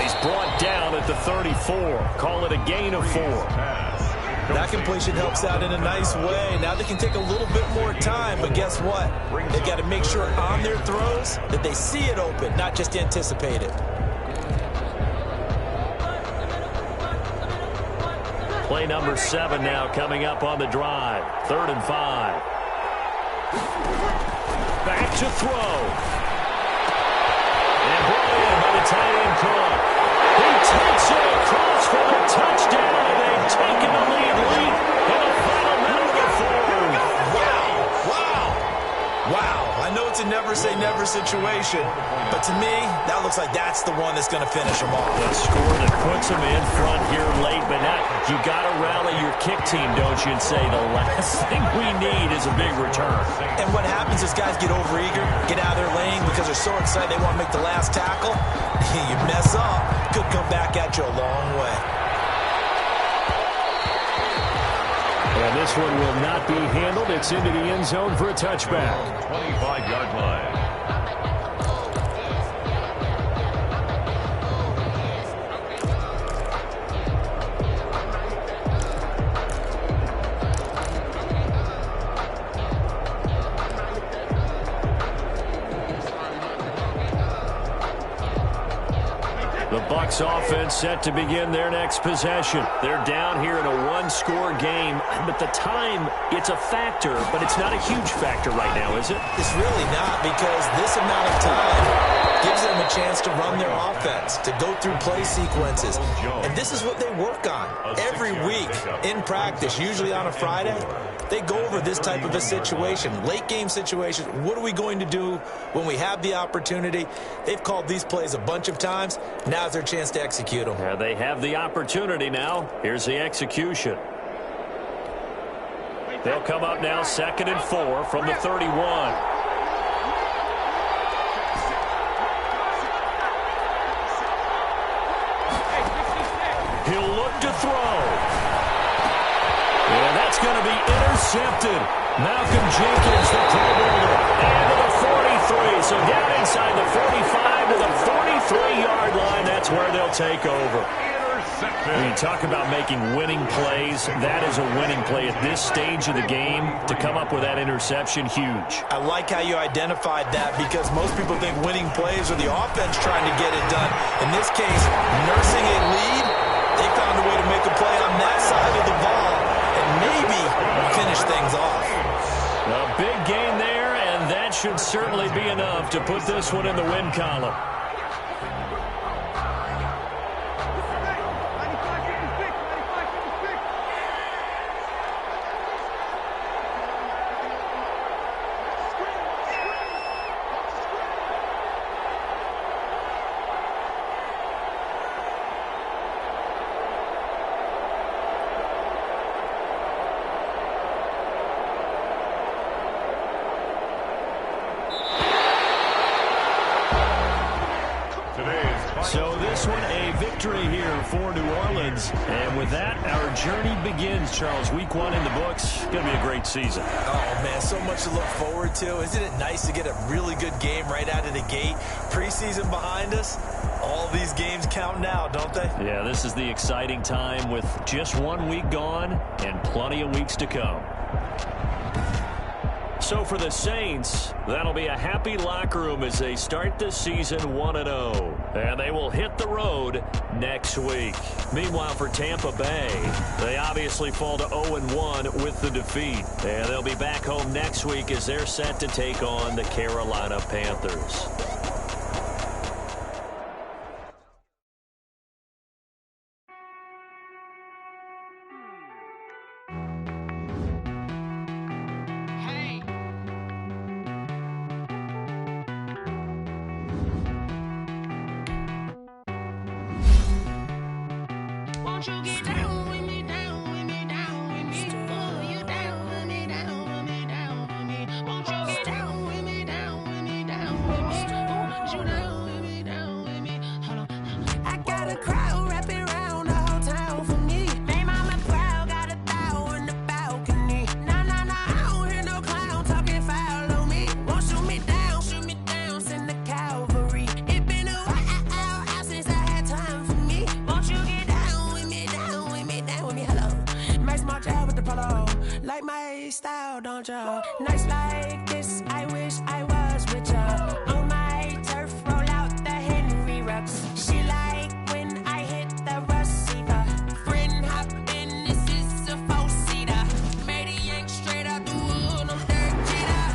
He's brought down at the 34. Call it a gain of 4. That completion helps out in a nice way. Now they can take a little bit more time, but guess what? They've got to make sure on their throws that they see it open, not just anticipate it. Play number 7 now coming up on the drive. 3rd and 5. Back to throw. And brought in by the tight end Cook. He takes it across for a touchdown, and they've taken the lead late in the final minute of the 4th. Wow. I know it's a never-say-never situation, but to me, that looks like that's the one that's going to finish them off. A score that puts them in front here late, but now you got to rally your kick team, don't you, and say the last thing we need is a big return. And what happens is guys get overeager, get out of their lane because they're so excited they want to make the last tackle. You mess up, could come back at you a long way. And this one will not be handled. It's into the end zone for a touchback. 25-yard line. The Bucs offense set to begin their next possession. They're down here in a one-score game, but the time, it's a factor, but it's not a huge factor right now, is it? It's really not, because this amount of time gives them a chance to run their offense, to go through play sequences. And this is what they work on every week in practice, usually on a Friday. They go over this type of a situation, late game situation. What are we going to do when we have the opportunity? They've called these plays a bunch of times. Now's their chance to execute them. Yeah, they have the opportunity now. Here's the execution. They'll come up now 2nd and 4 from the 31. He'll look to throw. And that's going to be intercepted. Malcolm Jenkins, the Pro Bowler, and to the 43. So down inside the 45 to the 43-yard line. That's where they'll take over. When you talk about making winning plays, that is a winning play at this stage of the game. To come up with that interception, huge. I like how you identified that, because most people think winning plays are the offense trying to get it done. In this case, nursing a lead, they found a way to make a play on that side of the ball and maybe finish things off. A big gain there, and that should certainly be enough to put this one in the win column. So this one, a victory here for New Orleans. And with that, our journey begins, Charles. Week 1 in the books. Going to be a great season. Oh, man, so much to look forward to. Isn't it nice to get a really good game right out of the gate? Preseason behind us. All these games count now, don't they? Yeah, this is the exciting time with just 1 week gone and plenty of weeks to come. So for the Saints, that'll be a happy locker room as they start the season 1-0. And they will hit the road next week. Meanwhile, for Tampa Bay, they obviously fall to 0-1 with the defeat. And they'll be back home next week as they're set to take on the Carolina Panthers. Won't you get down with me, down with me, down with me? Oh, you down with me, down with me, down with me. Won't you get down with me, down with me, down with me? Oh, you down with me, down with me. Hold on. I got a crowd wrapping around the whole town for me. They mama proud, got a thou in the balcony. Nah, nah, nah, I don't hear no clown talking foul on me. Won't shoot me down, send the cavalry. It been a while since I had time for me. Won't you get down with me, down with me, down with me? Hello. Max March out with the polo. Like my style, don't y'all? Nights like this, I wish I was with y'all. On my turf, roll out the Henry Rux. She like when I hit the receiver. Friend hop in, this is a four-seater. Made a yank straight out the wood, I'm dirt cheater.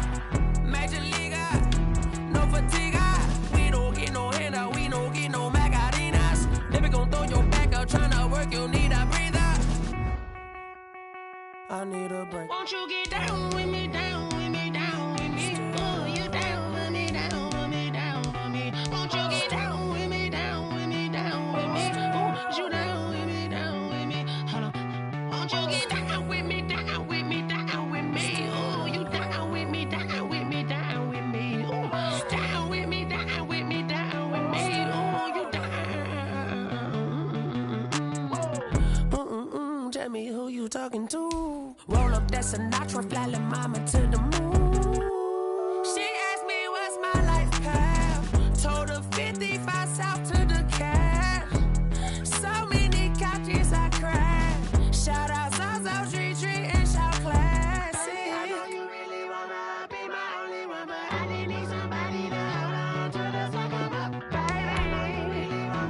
Major leaguer, no fatigue. We don't get no handout, we don't get no magarinas. Never gon' throw your back out, tryna work, you need a breather. I need a break. Won't you get down with me, down with me, down with me? Oh, you down with me, down with me, down with me. Won't you get down with me, down with me, down with me? Oh, you down with me, down with me. Hold on. Won't you get down with me, down with me, down with me? Oh, you down with me, down with me, down with me. Oh, down with me, down with me, down with me. Oh, you down. Tell me who you talking to. Roll up that Sinatra, fly la mama to the moon. She asked me what's my life path. Told her 55 south to the cab. So many couches I crashed. Shout out South Street and shout classy. I know you really wanna be my only one, but I didn't need somebody to hold on to the second up, baby. I know you really wanna.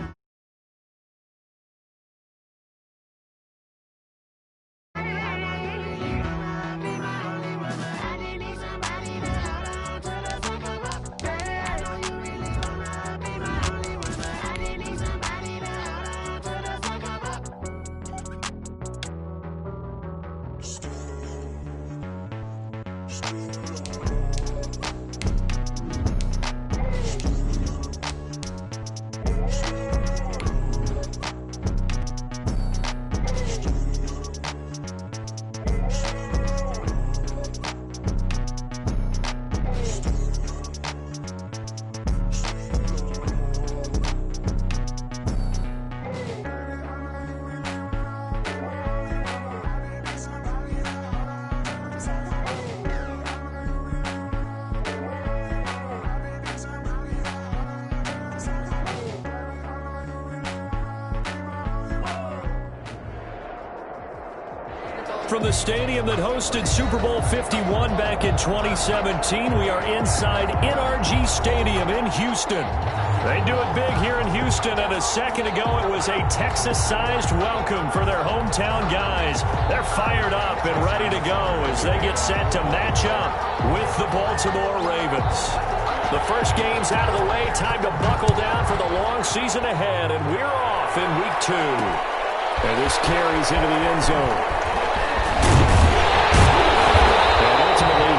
From the stadium that hosted Super Bowl 51 back in 2017, we are inside NRG Stadium in Houston. They do it big here in Houston, and a second ago it was a Texas-sized welcome for their hometown guys. They're fired up and ready to go as they get set to match up with the Baltimore Ravens. The first game's out of the way, time to buckle down for the long season ahead, and we're off in Week 2. And this carries into the end zone.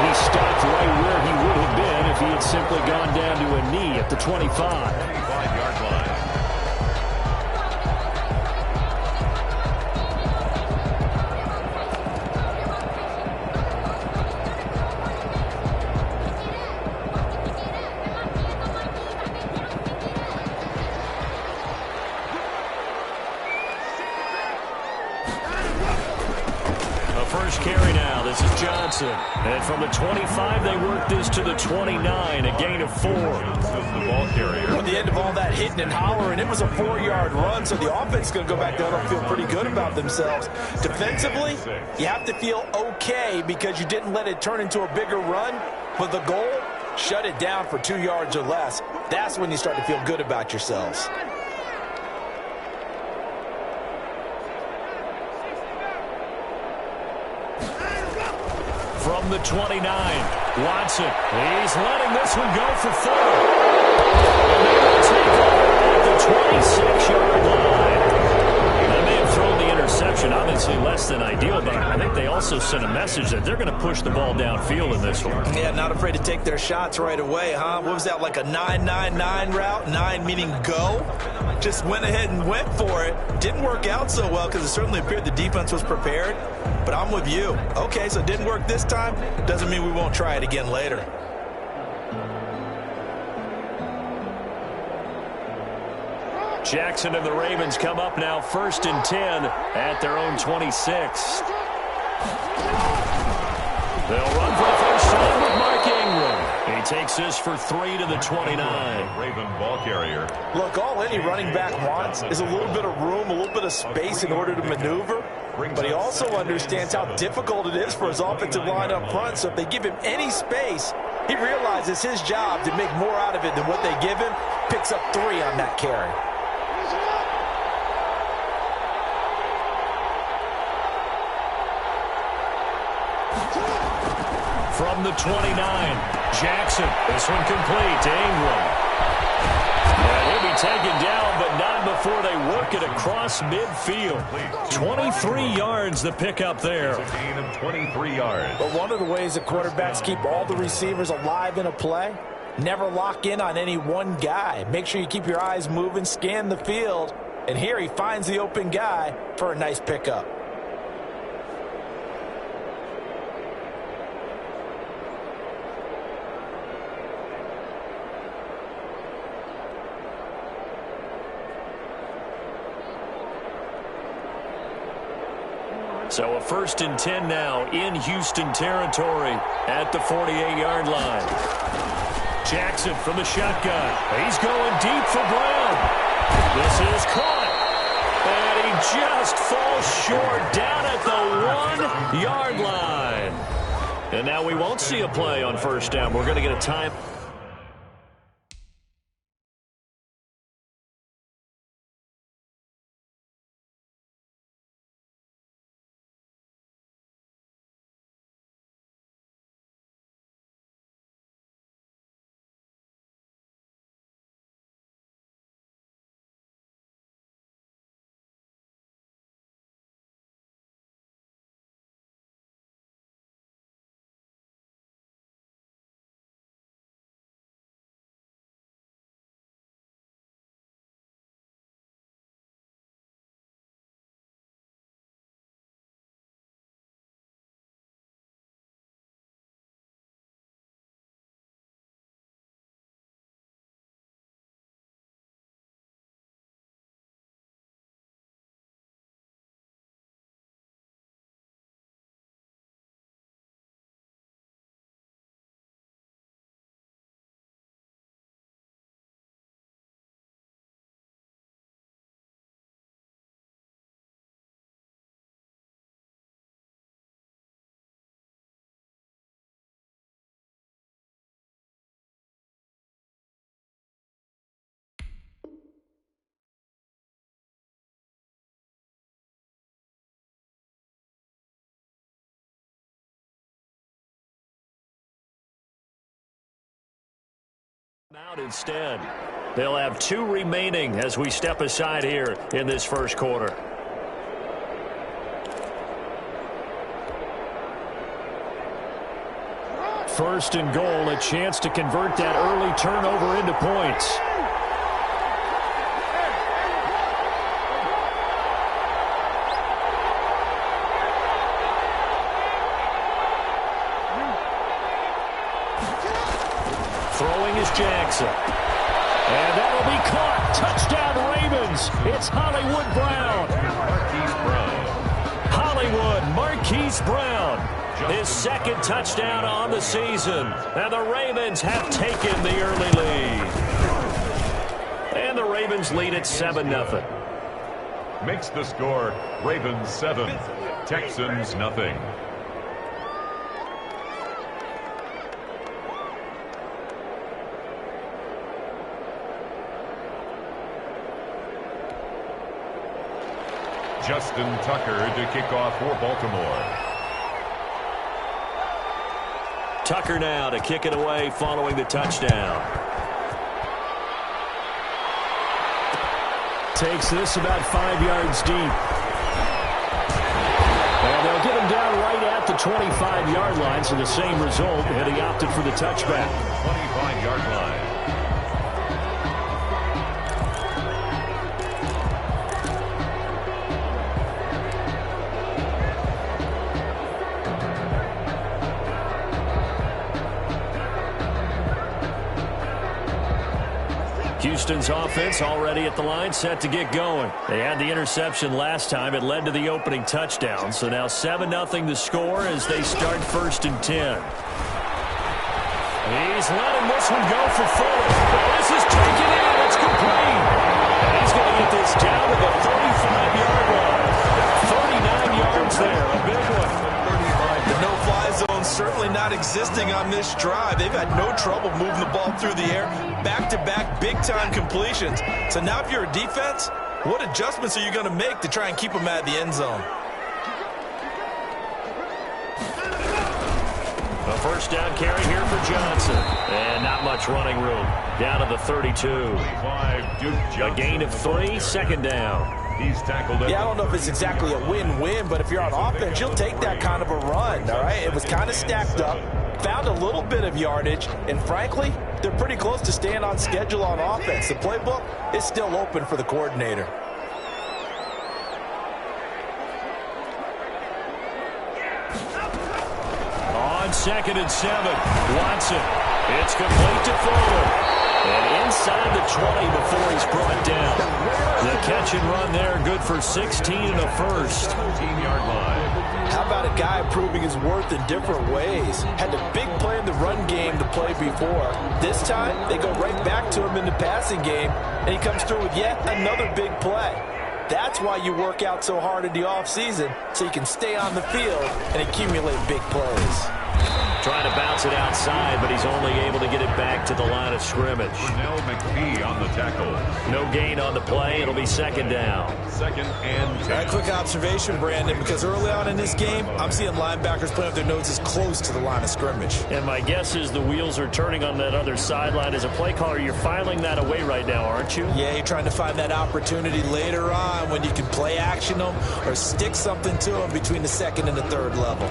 He stopped right where he would have been if he had simply gone down to a knee at the 25. 25-yard line. First carry now. This is Johnson. And from the 25, they work this to the 29, a gain of 4. The ball carrier. At the end of all that hitting and hollering, it was a 4-yard run, so the offense is going to go back down and feel pretty good about themselves. Defensively, you have to feel okay because you didn't let it turn into a bigger run, but the goal, shut it down for 2 yards or less. That's when you start to feel good about yourselves. From the 29, Watson. He's letting this one go for 4. And they will take over at the 26-yard line. They may have thrown the interception, obviously less than ideal, but I think they also also sent a message that they're going to push the ball downfield in this one. Yeah, not afraid to take their shots right away, huh? What was that, like a 9-9-9 route? 9 meaning go? Just went ahead and went for it. Didn't work out so well because it certainly appeared the defense was prepared. But I'm with you. Okay, so it didn't work this time. Doesn't mean we won't try it again later. Jackson and the Ravens come up now 1st and 10 at their own 26. They'll run for the first time with Mark Ingram. He takes this for 3 to the 29. Raven ball carrier. Look, all any running back wants is a little bit of room, a little bit of space in order to maneuver. But he also understands how difficult it is for his offensive line up front. So if they give him any space, he realizes his job to make more out of it than what they give him. Picks up 3 on that carry. From the 29, Jackson. This one complete to Ingram. And he'll be taken down, but not before they work it across midfield. 23 yards the pickup there. It's a gain of 23 yards. But one of the ways that quarterbacks keep all the receivers alive in a play, never lock in on any one guy. Make sure you keep your eyes moving, scan the field. And here he finds the open guy for a nice pickup. So a 1st and 10 now in Houston territory at the 48-yard line. Jackson from the shotgun. He's going deep for Brown. This is caught. And he just falls short down at the 1-yard line. And now we won't see a play on 1st down. We're going to get a time. Out instead. They'll have 2 remaining as we step aside here in this 1st quarter. First and goal, a chance to convert that early turnover into points. Throwing is Jackson. And that'll be caught. Touchdown Ravens. It's Hollywood Brown. Marquise Brown. His 2nd touchdown on the season. And the Ravens have taken the early lead. And the Ravens lead at 7-0. Makes the score Ravens 7, Texans nothing. Justin Tucker to kick off for Baltimore. Tucker now to kick it away following the touchdown. Takes this about 5 yards deep. And they'll get him down right at 25-yard line, so the same result, and he opted for the touchback. 25-yard line. Houston's offense already at the line, set to get going. They had the interception last time. It led to the opening touchdown. So now 7-0 the score as they start 1st and 10. He's letting this one go for Fuller. This is taken in. It's complete. And he's going to get this down to the 35-yard line. 39 yards there. A big one. The no-fly zone certainly not existing on this drive. They've had no trouble moving the ball through the air. Back-to-back big-time completions. So now if you're a defense, what adjustments are you going to make to try and keep them out of the end zone? A first down carry here for Johnson. And not much running room. Down to the 32. A gain of 3, 2nd down. He's tackled it. Yeah, I don't know if it's exactly a win-win, but if you're on offense, you'll take that kind of a run, all right? It was kind of stacked up, found a little bit of yardage, and frankly, they're pretty close to staying on schedule on offense. The playbook is still open for the coordinator. On 2nd and 7, Watson. It's complete to Fuller. And inside the 20 before he's brought down. The catch and run there, good for 16 and a first. 15-yard line. How about a guy proving his worth in different ways? Had the big play in the run game to play before. This time, they go right back to him in the passing game, and he comes through with yet another big play. That's why you work out so hard in the offseason, so you can stay on the field and accumulate big plays. Trying to bounce it outside, but he's only able to get it back to the line of scrimmage. Pernell McPhee on the tackle. No gain on the play. It'll be 2nd down. 2nd and 10. Quick observation, Brandon, because early on in this game, I'm seeing linebackers playing with their noses close to the line of scrimmage. And my guess is the wheels are turning on that other sideline. As a play caller, you're filing that away right now, aren't you? Yeah, you're trying to find that opportunity later on when you can play action them or stick something to them between the 2nd and the 3rd level.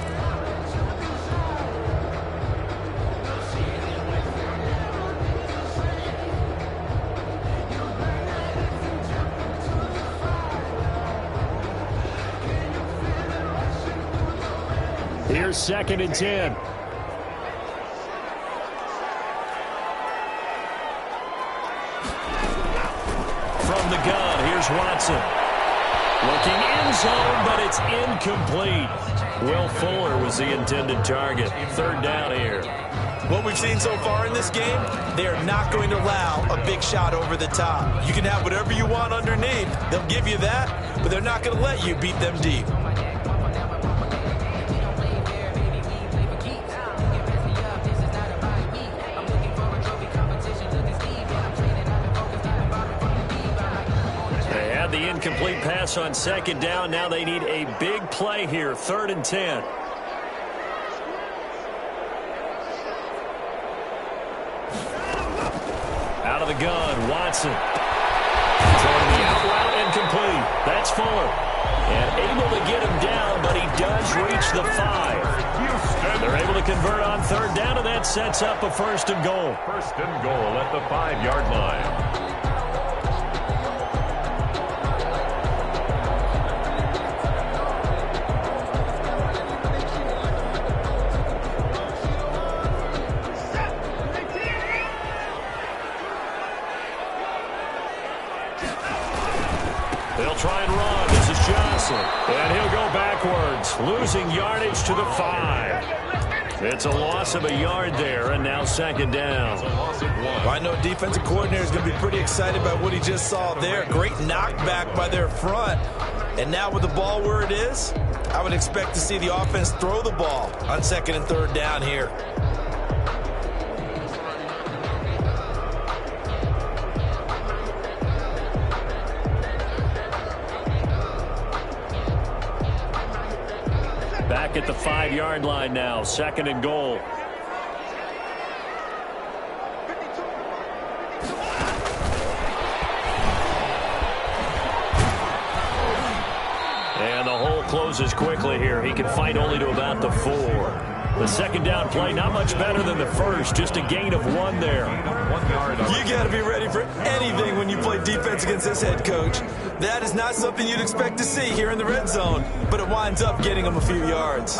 Here's 2nd and 10. From the gun, here's Watson. Looking end zone, but it's incomplete. Will Fuller was the intended target. 3rd down here. What we've seen so far in this game, they are not going to allow a big shot over the top. You can have whatever you want underneath. They'll give you that, but they're not going to let you beat them deep. The incomplete pass on 2nd down. Now they need a big play here. 3rd and 10. Out of the gun, Watson. Throwing the out route incomplete. That's Fuller. And able to get him down, but he does reach the 5. They're able to convert on 3rd down, and that sets up a 1st and goal. 1st and goal at the 5-yard line. They'll try and run. This is Johnson. And he'll go backwards, losing yardage to the 5. It's a loss of a yard there, and now 2nd down. Well, I know defensive coordinator is going to be pretty excited by what he just saw there. Great knockback by their front. And now with the ball where it is, I would expect to see the offense throw the ball on 2nd and 3rd down here. Back at the 5-yard line now, 2nd and goal. And the closes quickly here. He can fight only to about the 4. The second down play, not much better than the first. Just a gain of 1 there. You got to be ready for anything when you play defense against this head coach. That is not something you'd expect to see here in the red zone, but it winds up getting him a few yards.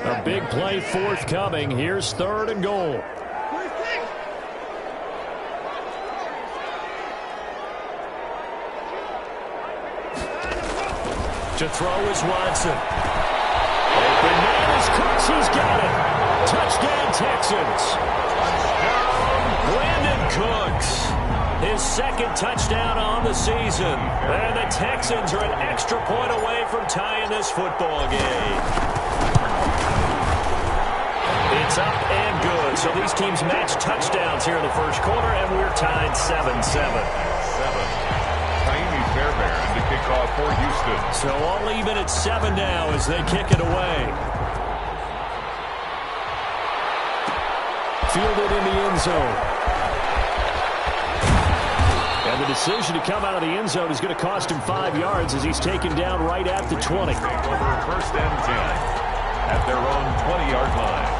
A big play forthcoming. Here's 3rd and goal. To throw is Watson. Open man is Cooks. He's got it. Touchdown, Texans. Brandon Cooks. His second touchdown on the season. And the Texans are an extra point away from tying this football game. It's up and good. So these teams match touchdowns here in the first quarter, and we're tied 7-7. Fairbairn to kick off for Houston. So all even at 7 now as they kick it away. Fielded in the end zone. And the decision to come out of the end zone is going to cost him 5 yards as he's taken down right at the 20. Take over 1st and 10 at their own 20-yard line.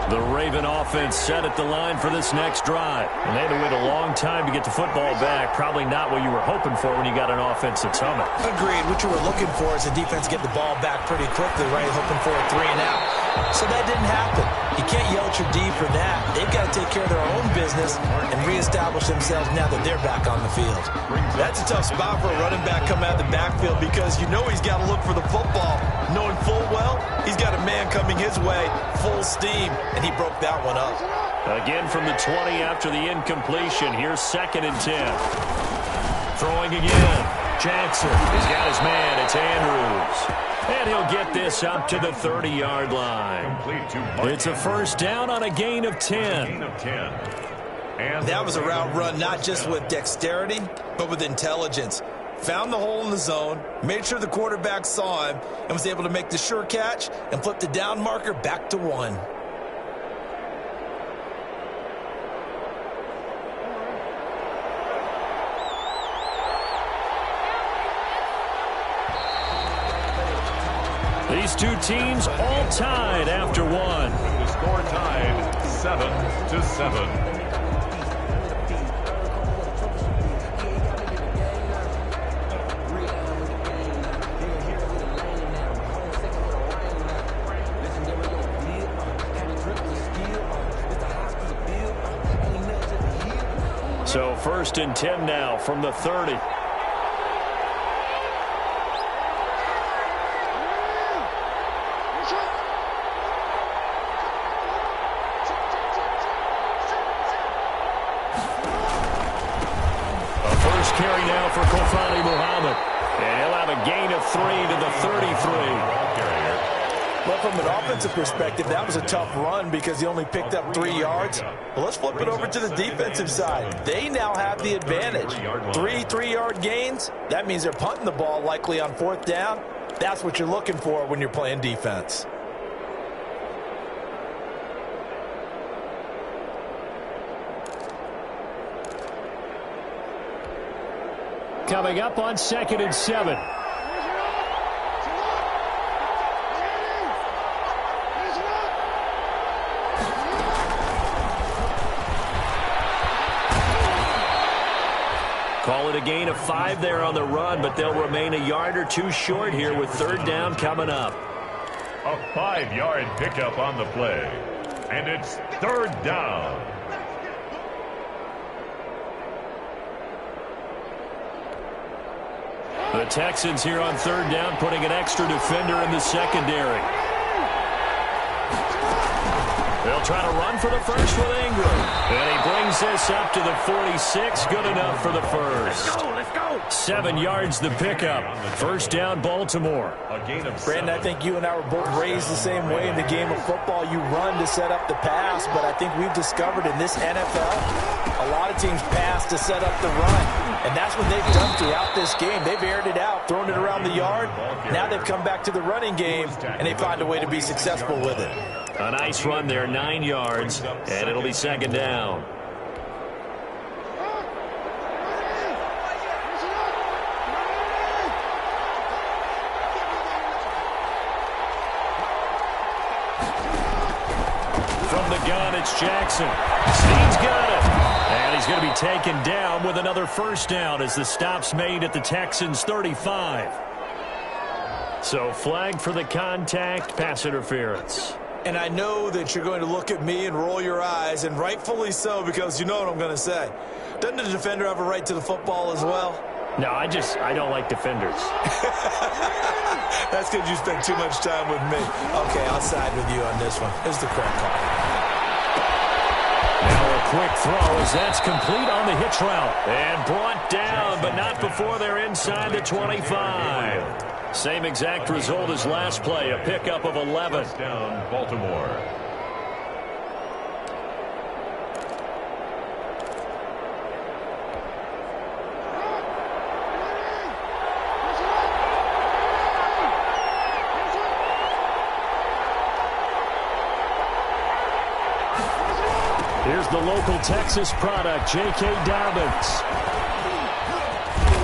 The Raven offense set at the line for this next drive. And they had to wait a long time to get the football back. Probably not what you were hoping for when you got an offense that's humming. Agreed. What you were looking for is the defense get the ball back pretty quickly, right? Hoping for a 3-and-out. So that didn't happen. You can't yell at your D for that. They've got to take care of their own business and reestablish themselves now that they're back on the field. That's a tough spot for a running back coming out of the backfield because you know he's got to look for the football, knowing full well he's got a man coming his way, full steam, and he broke that one up. Again from the 20 after the incompletion. Here's 2nd and 10. Throwing again. Jackson. He's got his man. It's Andrews. And he'll get this up to the 30-yard line. It's a first down on a gain of 10. That was a route run not just with dexterity, but with intelligence. Found the hole in the zone, made sure the quarterback saw him, and was able to make the sure catch and flip the down marker back to 1. These two teams all tied after 1. The score tied 7-7. So 1st and 10 now from the 30. Carry now for Kofani Muhammad. And he'll have a gain of 3 to the 33. Well, from an offensive perspective, that was a tough run because he only picked up 3 yards. Well, let's flip it over to the defensive side. They now have the advantage. 3 3-yard gains. That means they're punting the ball likely on 4th down. That's what you're looking for when you're playing defense. Coming up on 2nd and 7. Call it a gain of 5 there on the run, but they'll remain a yard or 2 short here with 3rd down coming up. A 5-yard pickup on the play. And it's 3rd down. The Texans here on 3rd down, putting an extra defender in the secondary. They'll try to run for the first with Ingram. And he brings this up to the 46. Good enough for the first. Let's go. 7 yards the pickup. First down, Baltimore. Brandon, I think you and I were both raised the same way in the game of football. You run to set up the pass, but I think we've discovered in this NFL, a lot of teams pass to set up the run. And that's what they've done throughout this game. They've aired it out, thrown it around the yard. Now they've come back to the running game, and they find a way to be successful with it. A nice run there, 9 yards, and it'll be second down. From the gun, it's Jackson. Steve's got it. And he's going to be taken down with another first down as the stop's made at the Texans' 35. So flag for the contact, pass interference. And I know that you're going to look at me and roll your eyes, and rightfully so, because you know what I'm going to say. Doesn't the defender have a right to the football as well? No, I don't like defenders. That's because you spent too much time with me. Okay, I'll side with you on this one. Here's the correct call. Now a quick throw as that's complete on the hitch route. And brought down, but not before they're inside the 25. Same exact result as last play, a pickup of 11. Down, Baltimore. Here's the local Texas product, J.K. Dobbins.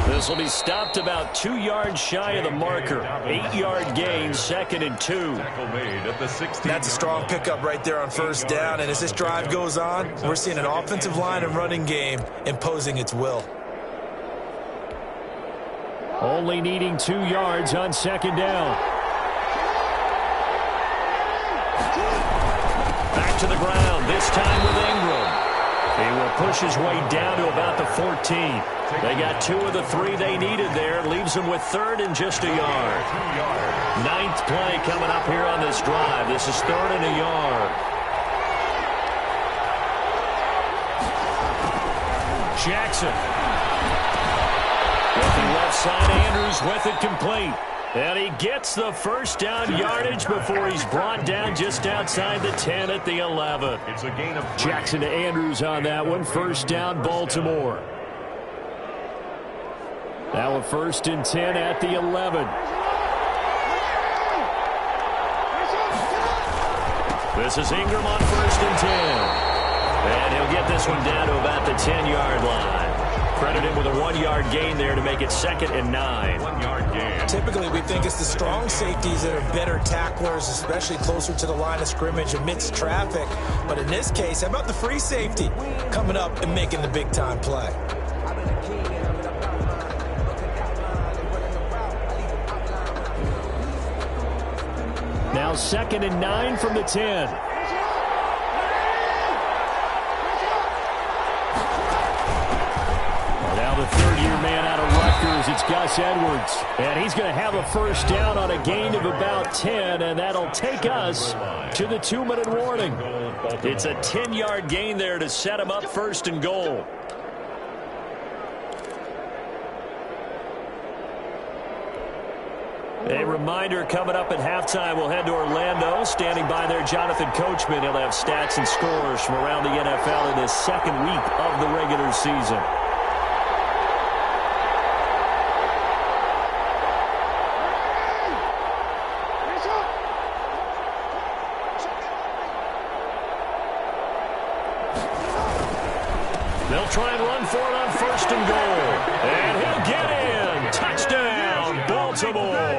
This will be stopped about 2 yards shy of the marker. 8-yard gain, 2nd and 2. That's a strong pickup right there on first down. And as this drive goes on, we're seeing an offensive line and running game imposing its will. Only needing 2 yards on second down. Back to the ground, this time with Ingram. He will push his way down to about the 14. They got 2 of the 3 they needed there. Leaves them with 3rd and just a yard. 9th play coming up here on this drive. This is 3rd and a yard. Jackson. Looking left side, Andrews with it complete. And he gets the first down yardage before he's brought down just outside the 10 at the 11. It's a gain of Jackson to Andrews on that one. First down, Baltimore. Now a 1st and 10 at the 11. This is Ingram on 1st and 10. And he'll get this one down to about the 10-yard line. Credit him with a 1-yard gain there to make it 2nd and 9. 1-yard gain. Typically, we think it's the strong safeties that are better tacklers, especially closer to the line of scrimmage amidst traffic. But in this case, how about the free safety coming up and making the big-time play? Now 2nd and 9 from the 10. Now the 3rd-year man out of Rutgers, it's Gus Edwards. And he's going to have a first down on a gain of about 10, and that'll take us to the 2-minute warning. It's a 10-yard gain there to set him up 1st and goal. A reminder coming up at halftime, we'll head to Orlando. Standing by there, Jonathan Coachman. He'll have stats and scores from around the NFL in his 2nd week of the regular season. They'll try and run for it on 1st and goal. And he'll get in. Touchdown, Baltimore.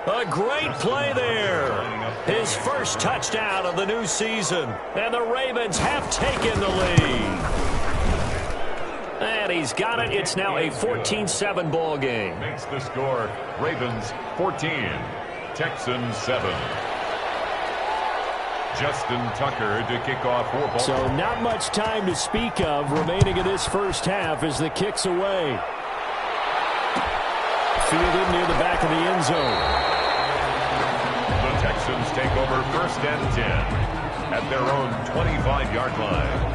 A great play there. His first touchdown of the new season. And the Ravens have taken the lead. And he's got it. It's now a 14-7 ball game. Makes the score Ravens 14, Texans 7. Justin Tucker to kick off for Baltimore. So not much time to speak of remaining in this first half as the kick's away. Fielded near the back of the end zone. The Texans take over 1st and 10 at their own 25-yard line.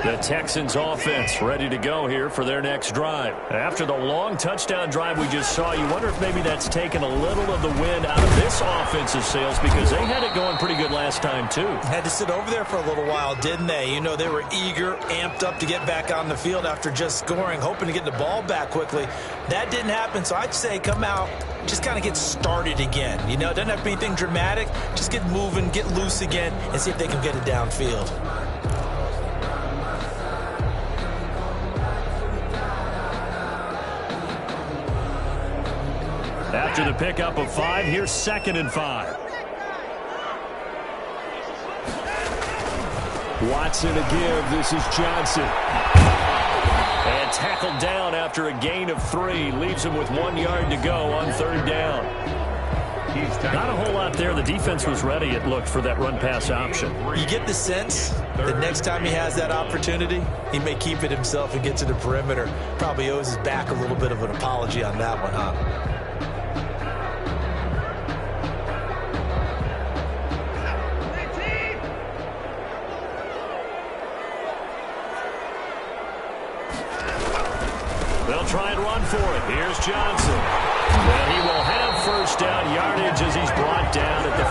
The Texans offense ready to go here for their next drive. After the long touchdown drive we just saw, you wonder if maybe that's taken a little of the wind out of this offense's sails, because they had it going pretty good last time too. Had to sit over there for a little while, didn't they? You know, they were eager, amped up to get back on the field after just scoring, hoping to get the ball back quickly. That didn't happen, so I'd say come out, just kind of get started again. You know, it doesn't have to be anything dramatic. Just get moving, get loose again, and see if they can get it downfield. After the pickup of 5, here's 2nd and 5. Watson to give. This is Johnson. And tackled down after a gain of 3. Leaves him with 1 yard to go on 3rd down. Not a whole lot there. The defense was ready, it looked, for that run-pass option. You get the sense that next time he has that opportunity, he may keep it himself and get to the perimeter. Probably owes his back a little bit of an apology on that one, huh? Try and run for it. Here's Johnson. And he will have 1st down yardage as he's brought down at the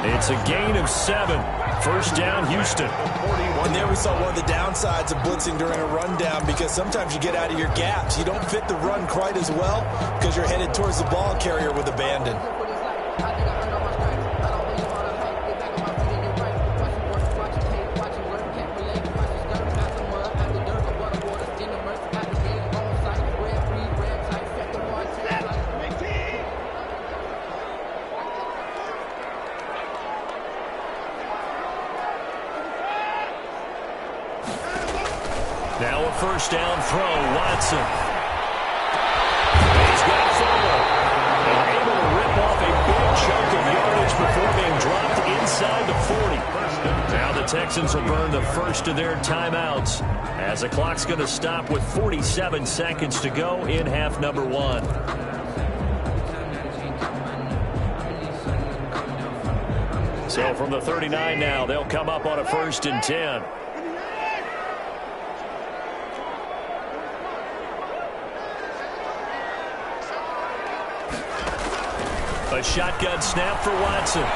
41. It's a gain of 7. 1st down, Houston. And there we saw one of the downsides of blitzing during a rundown, because sometimes you get out of your gaps. You don't fit the run quite as well because you're headed towards the ball carrier with abandon. Now a 1st down throw, Watson. He's got Fuller. And able to rip off a big chunk of yardage before being dropped inside the 40. Now the Texans will burn the first of their timeouts, as the clock's going to stop with 47 seconds to go in half number 1. So from the 39 now, they'll come up on a 1st and 10. A shotgun snap for Watson. And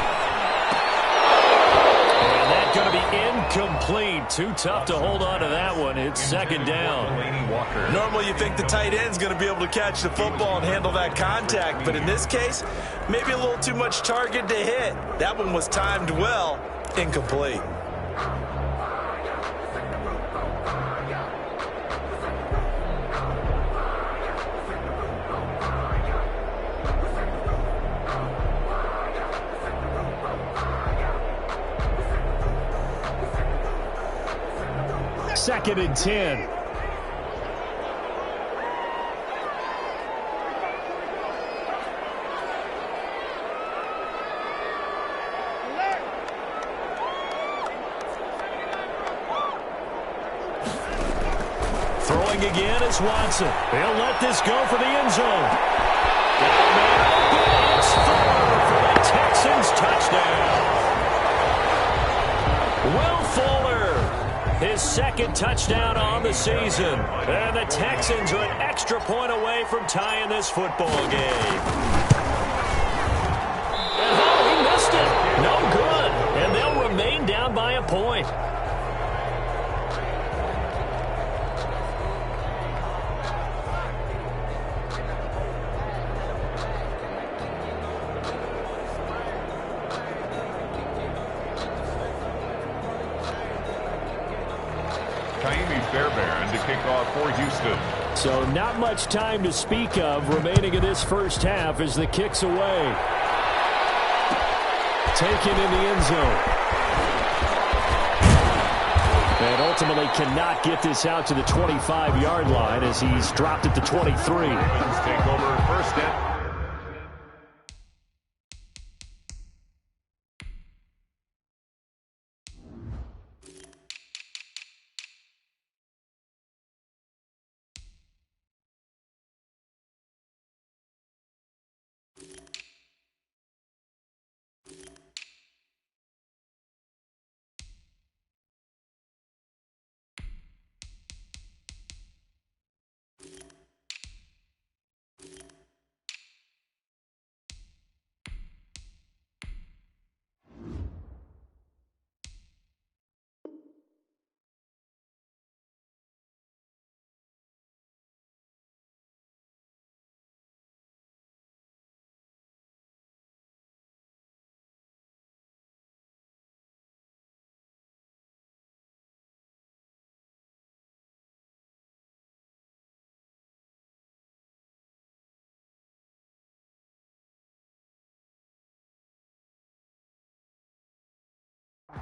that's going to be incomplete. Too tough to hold on to that one. It's 2nd down. Normally you think the tight end's going to be able to catch the football and handle that contact, but in this case, maybe a little too much target to hit. That one was timed well. Incomplete. Second and 10. Throwing again is Watson. He'll let this go for the end zone. It's Fuller for the Texans touchdown. Will Fuller, his 2nd touchdown on the season. And the Texans are an extra point away from tying this football game. And he missed it. No good. And they'll remain down by a point. Fairbairn to kick off for Houston. So not much time to speak of remaining in this first half as the kick's away. Taken in the end zone. And ultimately cannot get this out to the 25-yard line as he's dropped at the 23. Take over 1st and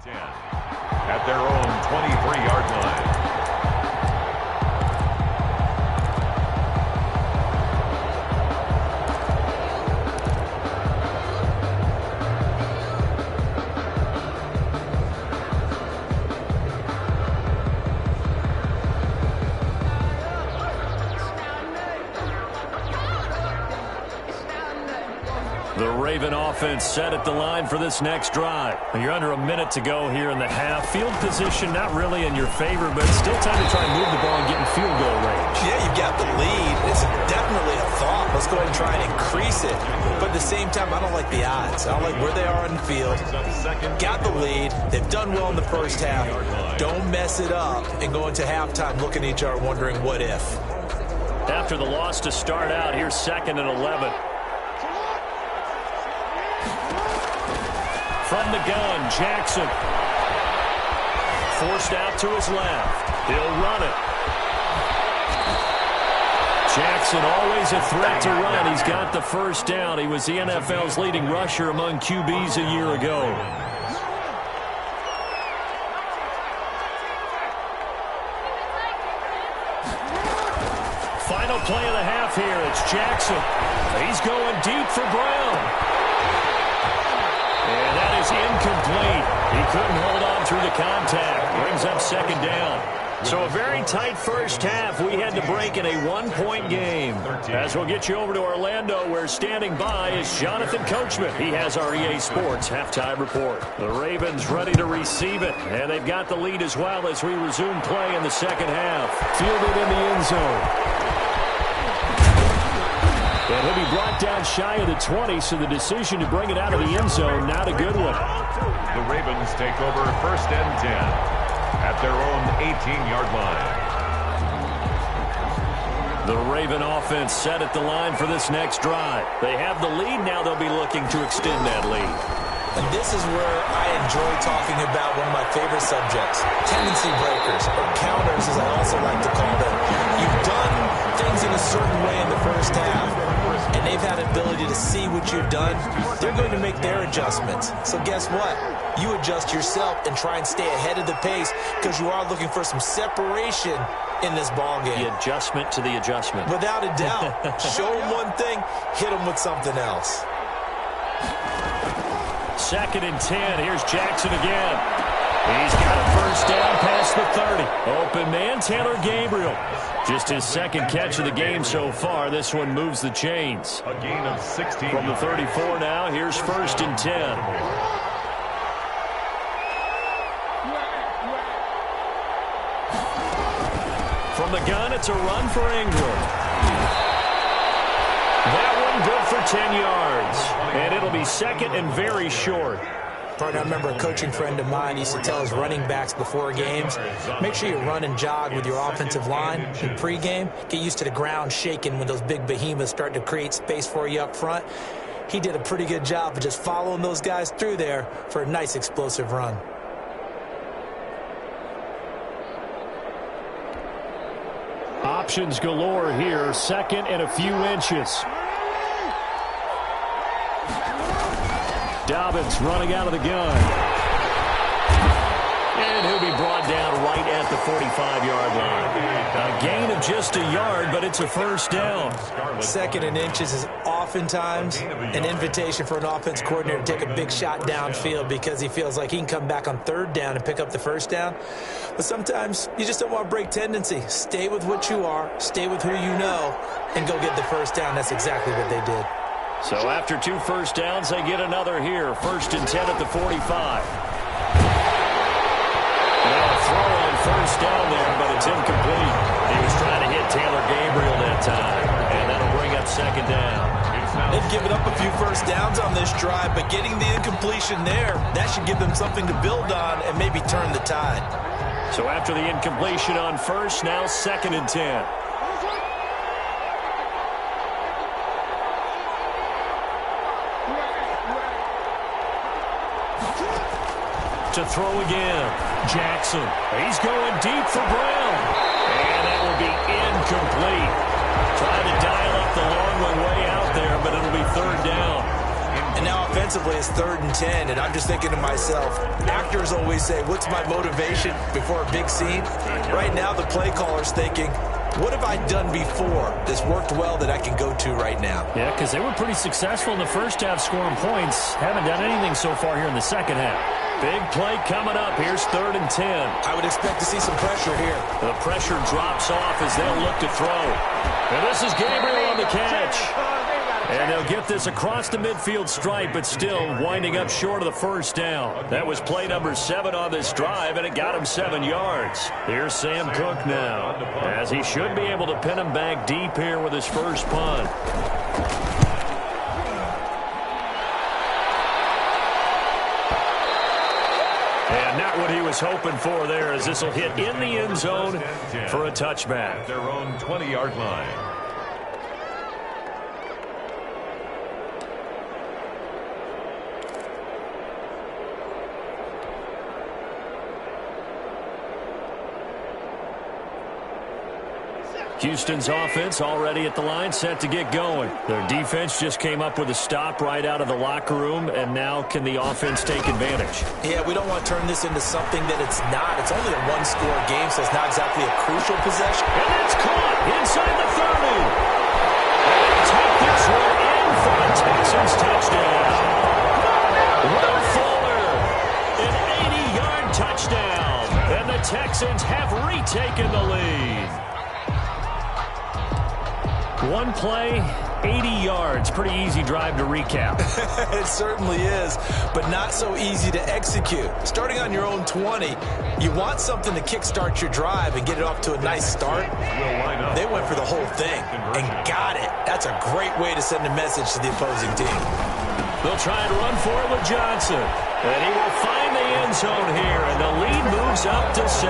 10 at their own 23-yard line. The Raven offense set at the line for this next drive. You're under a minute to go here in the half. Field position not really in your favor, but still time to try and move the ball and get in field goal range. Yeah, you've got the lead. It's definitely a thought. Let's go ahead and try and increase it. But at the same time, I don't like the odds. I don't like where they are in the field. Got the lead. They've done well in the first half. Don't mess it up and go into halftime looking at each other wondering what if. After the loss to start out, here's 2nd and 11. From the gun, Jackson. Forced out to his left. He'll run it. Jackson always a threat to run. He's got the first down. He was the NFL's leading rusher among QBs a year ago. Final play of the half here. It's Jackson. He's going deep for Brown. And that is incomplete. He couldn't hold on through the contact. Brings up 2nd down. So a very tight first half. We had to break in a 1-point game. As we'll get you over to Orlando, where standing by is Jonathan Coachman. He has our EA Sports halftime report. The Ravens ready to receive it. And they've got the lead as well as we resume play in the second half. Fielded in the end zone. And he'll be brought down shy of the 20, so the decision to bring it out of the end zone, not a good one. The Ravens take over 1st and 10 at their own 18-yard line. The Raven offense set at the line for this next drive. They have the lead. Now they'll be looking to extend that lead. And this is where I enjoy talking about one of my favorite subjects, tendency breakers, or counters, as I also like to call them. You've done things in a certain way in the first half, and they've had ability to see what you've done. They're going to make their adjustments. So guess what? You adjust yourself and try and stay ahead of the pace because you are looking for some separation in this ball game. The adjustment to the adjustment. Without a doubt. Show them one thing, hit them with something else. 2nd and 10. Here's Jackson again. He's got a first down past the 30. Open man, Taylor Gabriel. Just his 2nd catch of the game so far. This one moves the chains. A gain of 16. From the 34 now, here's 1st and 10. From the gun, it's a run for Ingram. That one good for 10 yards. And it'll be 2nd and very short. I remember a coaching friend of mine used to tell his running backs before games, make sure you run and jog with your offensive line in pregame. Get used to the ground shaking when those big behemoths start to create space for you up front. He did a pretty good job of just following those guys through there for a nice explosive run. Options galore here. 2nd and a few inches. Dobbins running out of the gun. And he'll be brought down right at the 45-yard line. A gain of just a yard, but it's a first down. 2nd and inches is oftentimes an invitation for an offense coordinator to take a big shot downfield because he feels like he can come back on 3rd down and pick up the first down. But sometimes you just don't want to break tendency. Stay with what you are, stay with who you know, and go get the first down. That's exactly what they did. So after 2 first downs, they get another here. 1st and 10 at the 45. Now a throw on first down there, but it's incomplete. He was trying to hit Taylor Gabriel that time, and that'll bring up 2nd down. They've given up a few first downs on this drive, but getting the incompletion there, that should give them something to build on and maybe turn the tide. So after the incompletion on first, now 2nd and 10. To throw again. Jackson. He's going deep for Brown. And that will be incomplete. Trying to dial up the long one way out there, but it'll be 3rd down. And now offensively, offensively, it's 3rd and 10, and I'm just thinking to myself, actors always say, what's my motivation before a big scene? Right now, the play caller's thinking, what have I done before that's worked well that I can go to right now? Yeah, because they were pretty successful in the first half scoring points. Haven't done anything so far here in the second half. Big play coming up. Here's 3rd and 10. I would expect to see some pressure here. The pressure drops off as they'll look to throw. And this is Gabriel on the catch. And they'll get this across the midfield stripe, but still winding up short of the first down. That was play number 7 on this drive, and it got him 7 yards. Here's Sam Cook now, as he should be able to pin him back deep here with his first punt. And not what he was hoping for there, as this will hit in the end zone for a touchback. Their own 20-yard line. Houston's offense already at the line, set to get going. Their defense just came up with a stop right out of the locker room, and now can the offense take advantage? Yeah, we don't want to turn this into something that it's not. It's only a one-score game, so it's not exactly a crucial possession. And it's caught inside the 30. And they take this one in for the Texans touchdown. Will Fuller, an 80-yard touchdown. And the Texans have retaken the lead. One play, 80 yards. Pretty easy drive to recap. It certainly is, but not so easy to execute. Starting on your own 20, you want something to kickstart your drive and get it off to a nice start. They went for the whole thing and got it. That's a great way to send a message to the opposing team. They'll try and run for it with Johnson. And he will find the end zone here, and the lead moves up to 7.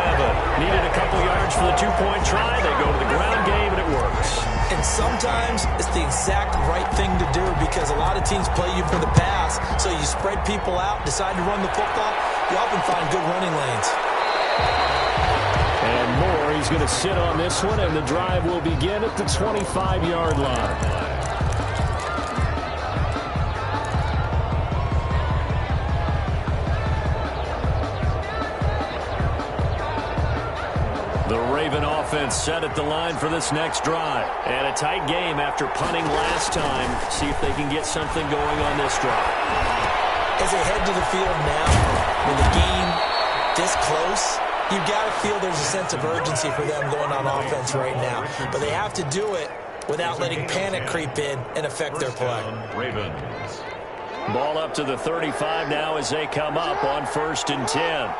Needed a couple yards for the two-point try. They go to the ground game, and it works. And sometimes it's the exact right thing to do because a lot of teams play you for the pass, so you spread people out, decide to run the football, you often find good running lanes. And Moore, he's going to sit on this one, and the drive will begin at the 25-yard line. The Raven offense set at the line for this next drive. And a tight game after punting last time. See if they can get something going on this drive. As they head to the field now, with the game this close, you've got to feel there's a sense of urgency for them going on offense right now. But they have to do it without letting panic creep in and affect their play. Ravens. Ball up to the 35 now as they come up on 1st and 10.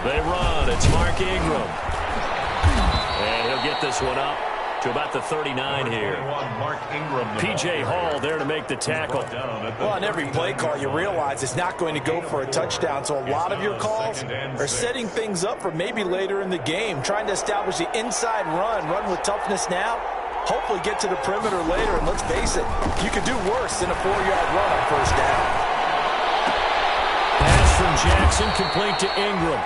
They run. It's Mark Ingram. And he'll get this one up to about the 39 here. P.J. Hall there to make the tackle. Well, on every play call, you realize it's not going to go for a touchdown, so a lot of your calls are setting things up for maybe later in the game, trying to establish the inside run with toughness now, hopefully get to the perimeter later, and let's face it, you could do worse than a 4-yard run on 1st down. From Jackson, complete to Ingram.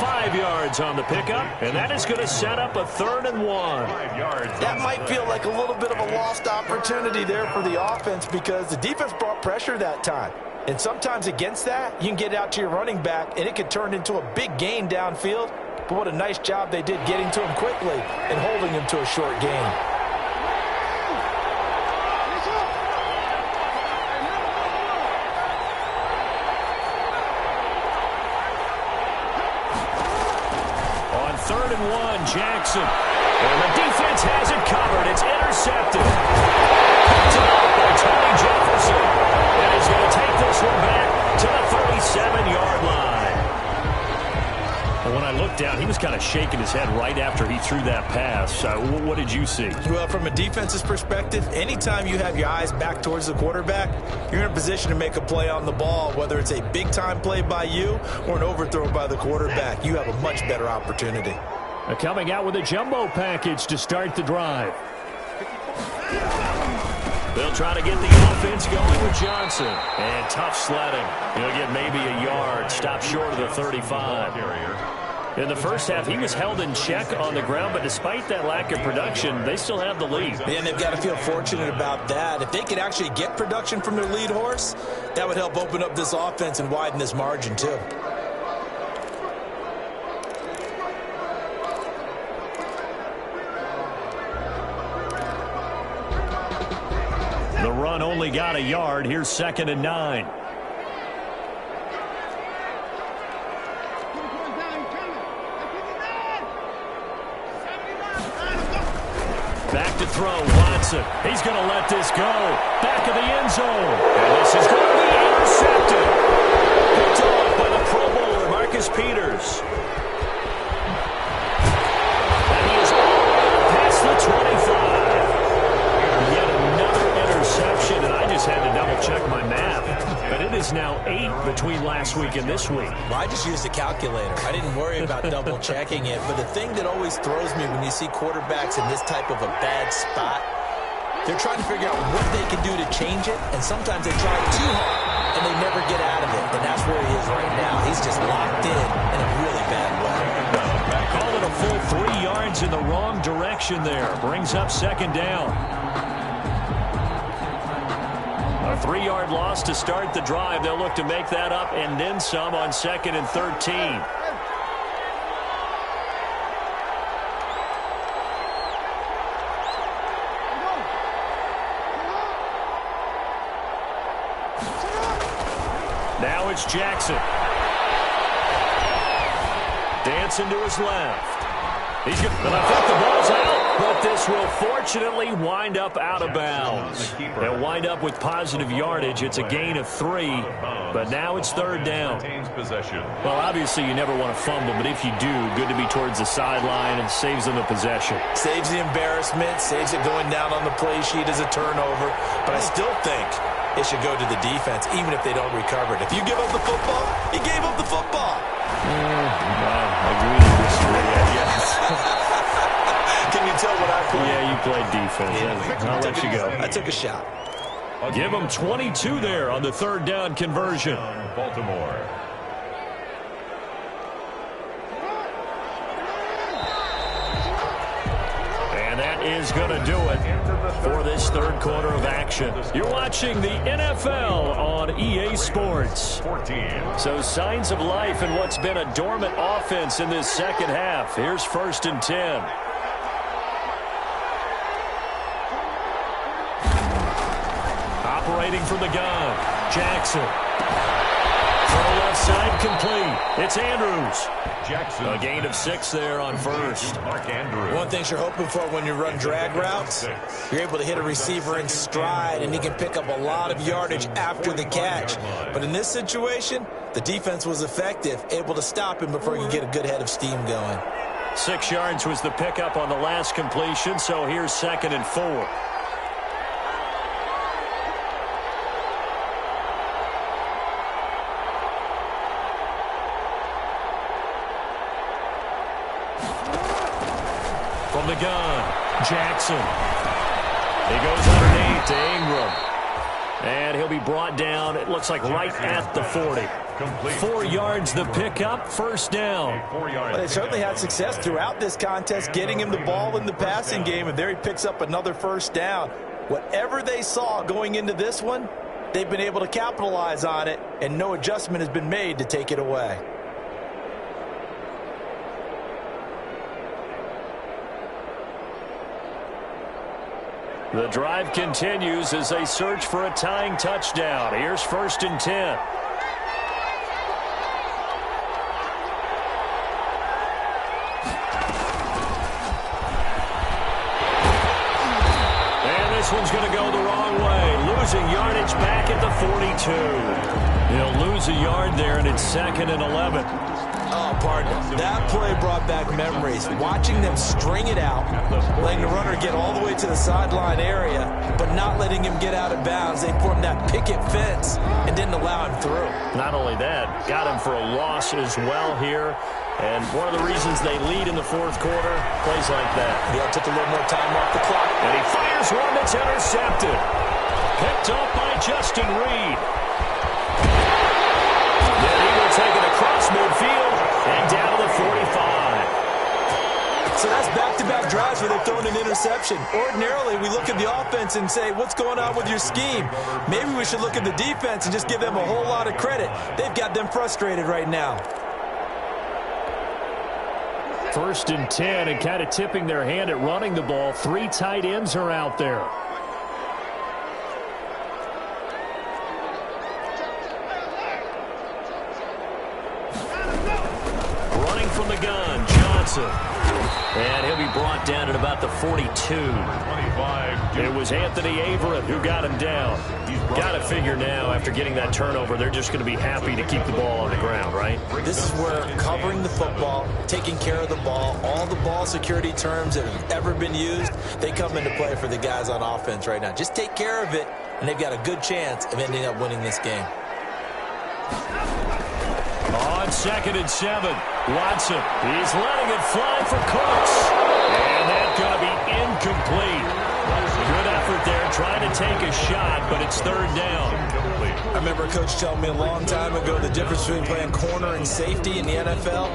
5 yards on the pickup, and that is going to set up a 3rd and 1. That might feel like a little bit of a lost opportunity there for the offense because the defense brought pressure that time. And sometimes against that, you can get out to your running back, and it could turn into a big gain downfield. But what a nice job they did getting to him quickly and holding him to a short gain. Jackson. And the defense has it covered. It's intercepted. Picked it up by Tony Jefferson. And he's going to take this one back to the 37-yard line. And when I looked down, he was kind of shaking his head right after he threw that pass. What did you see? Well, from a defense's perspective, anytime you have your eyes back towards the quarterback, you're in a position to make a play on the ball, whether it's a big-time play by you or an overthrow by the quarterback. You have a much better opportunity. Coming out with a jumbo package to start the drive. They'll try to get the offense going with Johnson. And tough sledding. He'll get maybe a yard. Stop short of the 35. In the first half, he was held in check on the ground, but despite that lack of production, they still have the lead. And they've got to feel fortunate about that. If they could actually get production from their lead horse, that would help open up this offense and widen this margin too. The run only got a yard. Here's 2nd and 9. Back to throw, Watson. He's going to let this go. Back of the end zone. And this is going to be intercepted. Picked off by the Pro Bowler, Marcus Peters. And he is all past the 25. Yet another interception, and I just had to double-check my math. But it is now 8 between last week and this week. Well, I just used a calculator. I didn't worry about double-checking it. But the thing that always throws me when you see quarterbacks in this type of a bad spot, they're trying to figure out what they can do to change it, and sometimes they try too hard, and they never get out of it. And that's where he is right now. He's just locked in a really bad way. Call it a full 3 yards in the wrong direction there. Brings up 2nd down. A 3-yard loss to start the drive. They'll look to make that up and then some on 2nd and 13. Now it's Jackson. Dancing to his left. He's good. And I think the ball's out, but this will fortunately wind up out of bounds. They'll wind up with positive yardage. It's a gain of 3, but now it's 3rd down. Well, obviously you never want to fumble, but if you do, good to be towards the sideline and saves them the possession. Saves the embarrassment, saves it going down on the play sheet as a turnover, but I still think it should go to the defense, even if they don't recover it. If you give up the football, you gave up the football. I agree to disagree, I guess. Can you tell what I played? Yeah, you played defense. Yeah, I'll let you go. I took a shot. Give them 22 there on the 3rd down conversion. Baltimore. And that is going to do it for this 3rd quarter of action. You're watching the NFL on EA Sports. So signs of life in what's been a dormant offense in this 2nd half. Here's 1st and 10. Operating from the gun, Jackson. Throw left side complete. It's Andrews. Jackson. A gain of 6 there on 1st. Mark Andrews. One thing you're hoping for when you run drag routes, you're able to hit a receiver in stride, and he can pick up a lot of yardage after the catch. But in this situation, the defense was effective, able to stop him before he could get a good head of steam going. 6 yards was the pickup on the last completion, so here's 2nd and 4. From the gun, Jackson. He goes underneath to Ingram. And he'll be brought down, it looks like right at the 40. 4 yards the pickup, 1st down. Well, they certainly had success throughout this contest, getting him the ball in the passing game, and there he picks up another 1st down. Whatever they saw going into this one, they've been able to capitalize on it, and no adjustment has been made to take it away. The drive continues as they search for a tying touchdown. Here's 1st and 10. And this one's going to go the wrong way. Losing yardage back at the 42. He'll lose a yard there, and it's 2nd and 11. Oh, pardon. That play brought back memories. Watching them string it out, letting the runner get all the way to the sideline area, but not letting him get out of bounds. They formed that picket fence and didn't allow him through. Not only that, got him for a loss as well here. And one of the reasons they lead in the 4th quarter, plays like that. Yeah, took a little more time off the clock. And he fires one that's intercepted. Picked off by Justin Reed. Then he will take it across midfield and down to the 45. So that's back-to-back drives where they've thrown an interception. Ordinarily, we look at the offense and say, what's going on with your scheme? Maybe we should look at the defense and just give them a whole lot of credit. They've got them frustrated right now. 1st and 10, and kind of tipping their hand at running the ball. 3 tight ends are out there. Running from the gun, Johnson. And he'll be brought down at about the 42. 25. It was Anthony Averett who got him down. Got to figure now, after getting that turnover, they're just going to be happy to keep the ball on the ground, right? This is where covering the football, taking care of the ball, all the ball security terms that have ever been used, they come into play for the guys on offense right now. Just take care of it, and they've got a good chance of ending up winning this game. On 2nd and 7, Watson. He's letting it fly for Cooks. And that's going to be incomplete. Good effort there, trying to take a shot, but it's 3rd down. I remember a coach telling me a long time ago the difference between playing corner and safety in the NFL.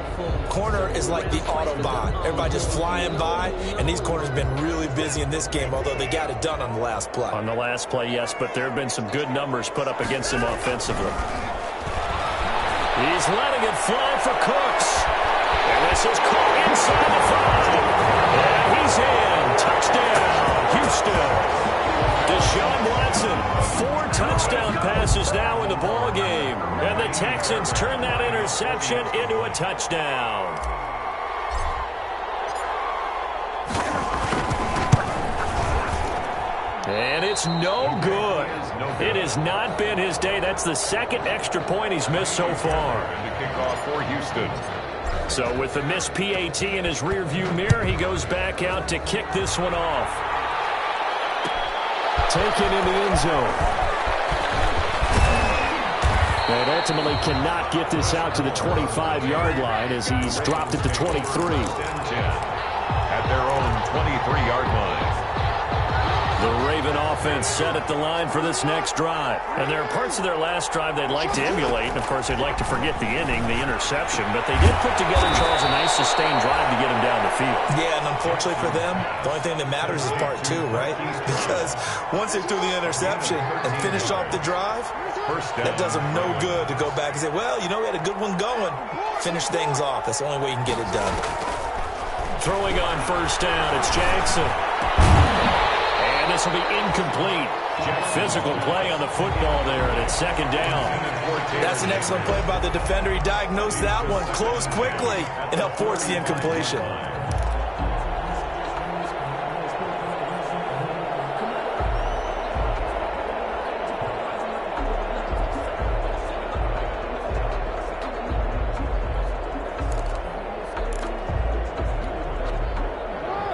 Corner is like the Autobahn. Everybody just flying by, and these corners have been really busy in this game, although they got it done on the last play. On the last play, yes, but there have been some good numbers put up against him offensively. He's letting it fly for Cooks. And this is caught inside the 5. And he's in. Touchdown, Houston. Deshaun Watson, 4 touchdown passes now in the ball game. And the Texans turn that interception into a touchdown. And it's no good. It has not been his day. That's the 2nd extra point he's missed so far. And the kickoff for Houston. So with the missed PAT in his rearview mirror, he goes back out to kick this one off. Taken in the end zone. And ultimately cannot get this out to the 25-yard line as he's dropped at the 23. 10-10 at their own 23-yard line. The Raven offense set at the line for this next drive. And there are parts of their last drive they'd like to emulate. And, of course, they'd like to forget the inning, the interception. But they did put together, Charles, a nice sustained drive to get him down the field. Yeah, and unfortunately for them, the only thing that matters is part 2, right? Because once they threw the interception and finished off the drive, that does them no good to go back and say, well, you know, we had a good one going. Finish things off. That's the only way you can get it done. Throwing on 1st down, it's Jackson. This will be incomplete. Physical play on the football there, and it's 2nd down. That's an excellent play by the defender. He diagnosed that one, closed quickly, and helped force the incompletion.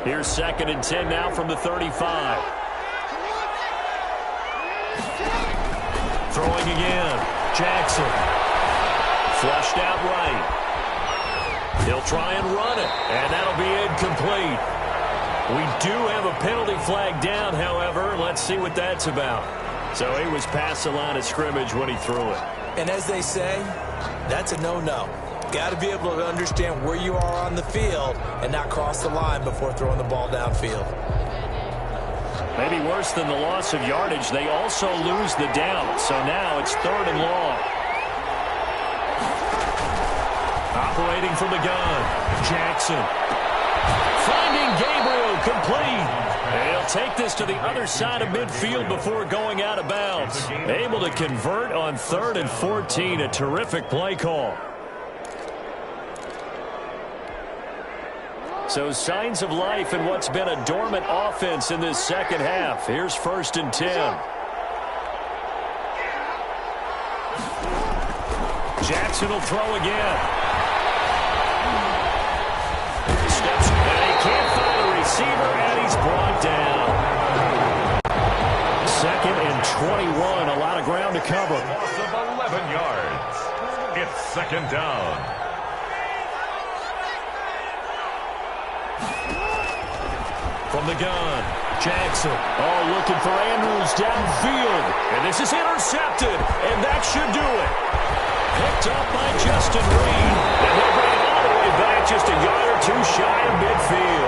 Here's 2nd and 10 now from the 35. Throwing again. Jackson. Flushed out right. He'll try and run it, and that'll be incomplete. We do have a penalty flag down, however. Let's see what that's about. So he was past the line of scrimmage when he threw it. And as they say, that's a no-no. Got to be able to understand where you are on the field and not cross the line before throwing the ball downfield. Maybe worse than the loss of yardage, they also lose the down. So now it's 3rd and long. Operating from the gun, Jackson. Finding Gabriel, complete. And he'll take this to the other side of midfield before going out of bounds. Able to convert on 3rd and 14, a terrific play call. So signs of life in what's been a dormant offense in this 2nd half. Here's 1st and 10. Jackson will throw again. Steps, and he can't find a receiver, and he's brought down. 2nd and 21, a lot of ground to cover. Loss of 11 yards. It's 2nd down. From the gun, Jackson. Oh, looking for Andrews downfield. And this is intercepted, and that should do it. Picked up by Justin Reed. And he'll bring it all the way back just a yard or two shy of midfield.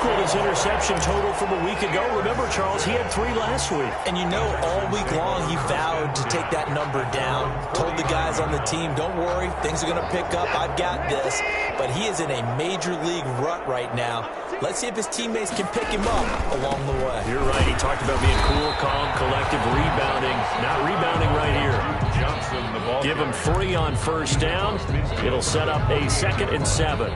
equaled his interception total from a week ago. Remember, Charles, he had 3 last week. And you know, all week long he vowed to take that number down. Told the guys on the team, don't worry, things are going to pick up. I've got this. But he is in a major league rut right now. Let's see if his teammates can pick him up along the way. You're right. He talked about being cool, calm, collective, rebounding. Not rebounding right here. Johnson, the ball. Give him 3 on first down. It'll set up a 2nd and 7.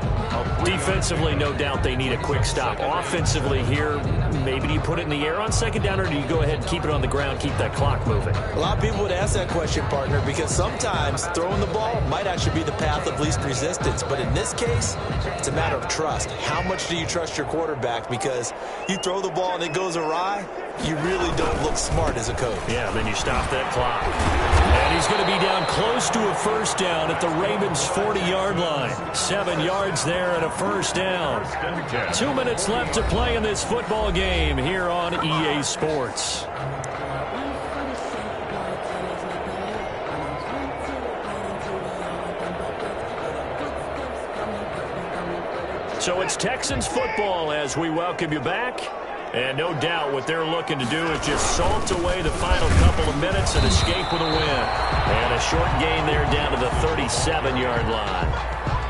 Defensively, no doubt they need a quick stop. Offensively here, maybe do you put it in the air on 2nd down, or do you go ahead and keep it on the ground, keep that clock moving? A lot of people would ask that question, partner, because sometimes throwing the ball might actually be the path of least resistance. But in this case, it's a matter of trust. How much do you trust your quarterback? Because you throw the ball and it goes awry, you really don't look smart as a coach. Yeah, then you stop that clock. And he's going to be down close to a first down at the Ravens' 40-yard line. 7 yards there and a first down. 2 minutes left to play in this football game here on EA Sports. So it's Texans football as we welcome you back. And no doubt what they're looking to do is just salt away the final couple of minutes and escape with a win. And a short gain there down to the 37-yard line.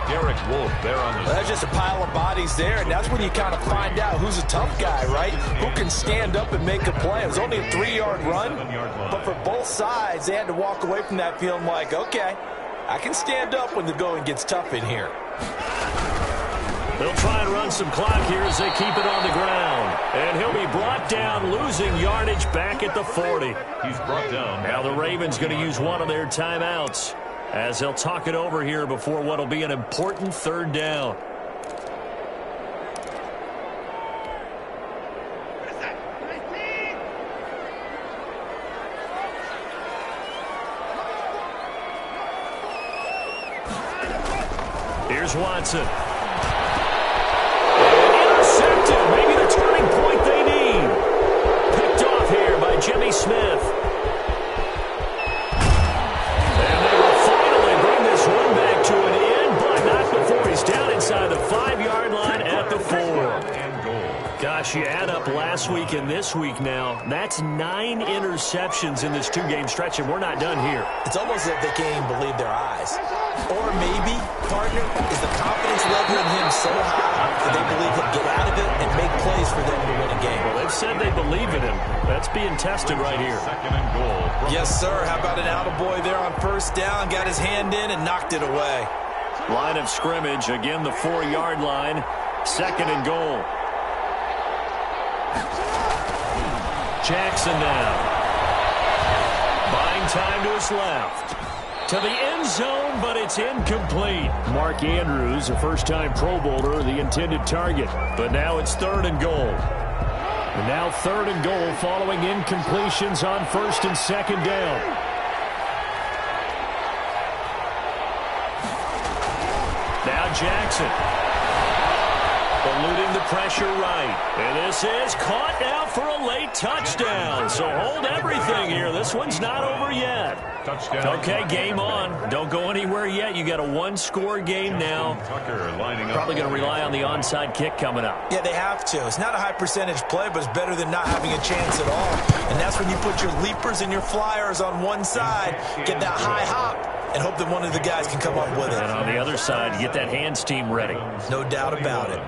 Derek Wolfe there on the... That's just a pile of bodies there, and that's when you kind of find out who's a tough guy, right? Who can stand up and make a play. It was only a 3-yard run, but for both sides, they had to walk away from that feeling like, okay, I can stand up when the going gets tough in here. They'll try and run some clock here as they keep it on the ground. And he'll be brought down, losing yardage back at the 40. He's brought down. Now the Ravens going to use one of their timeouts as they'll talk it over here before what will be an important 3rd down. Here's Watson. Maybe the turning point they need. Picked off here by Jimmy Smith. And they will finally bring this one back to an end, but not before he's down inside the 5-yard line at the 4. Gosh, you add up last week and this week now, that's 9 interceptions in this 2-game stretch, and we're not done here. It's almost like they can't even believe their eyes. Or maybe, partner, is the confidence level in him so high that they believe he'll get out of it and make plays for them to win a game. Well, they've said they believe in him. That's being tested right here. 2nd and goal. Yes, sir. How about an attaboy there on first down? Got his hand in and knocked it away. Line of scrimmage, again the 4-yard line. 2nd and goal. Jackson now. Buying time to his left. To the end zone, but it's incomplete. Mark Andrews, a first-time Pro Bowler, the intended target. But now it's 3rd and goal. And now 3rd and goal following incompletions on 1st and 2nd down. Now Jackson. Eluding the pressure right. And this is caught now for a late touchdown. So hold everything here. This one's not over yet. Touchdown. Okay, game on. Don't go anywhere yet. You got a 1-score game now. Tucker lining up. Probably going to rely on the onside kick coming up. Yeah, they have to. It's not a high-percentage play, but it's better than not having a chance at all. And that's when you put your leapers and your flyers on one side, get that high hop, and hope that one of the guys can come up with it. And on the other side, you get that hands team ready. No doubt about it.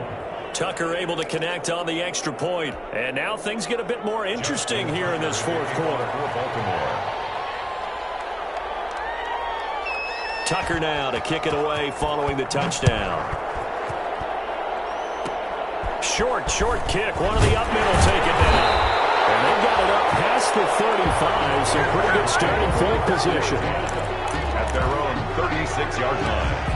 Tucker able to connect on the extra point. And now things get a bit more interesting here in this 4th quarter. Tucker now to kick it away following the touchdown. Short kick. One of the up middle take it down. And they've got it up past the 35, so pretty good starting field position. At their own 36-yard line.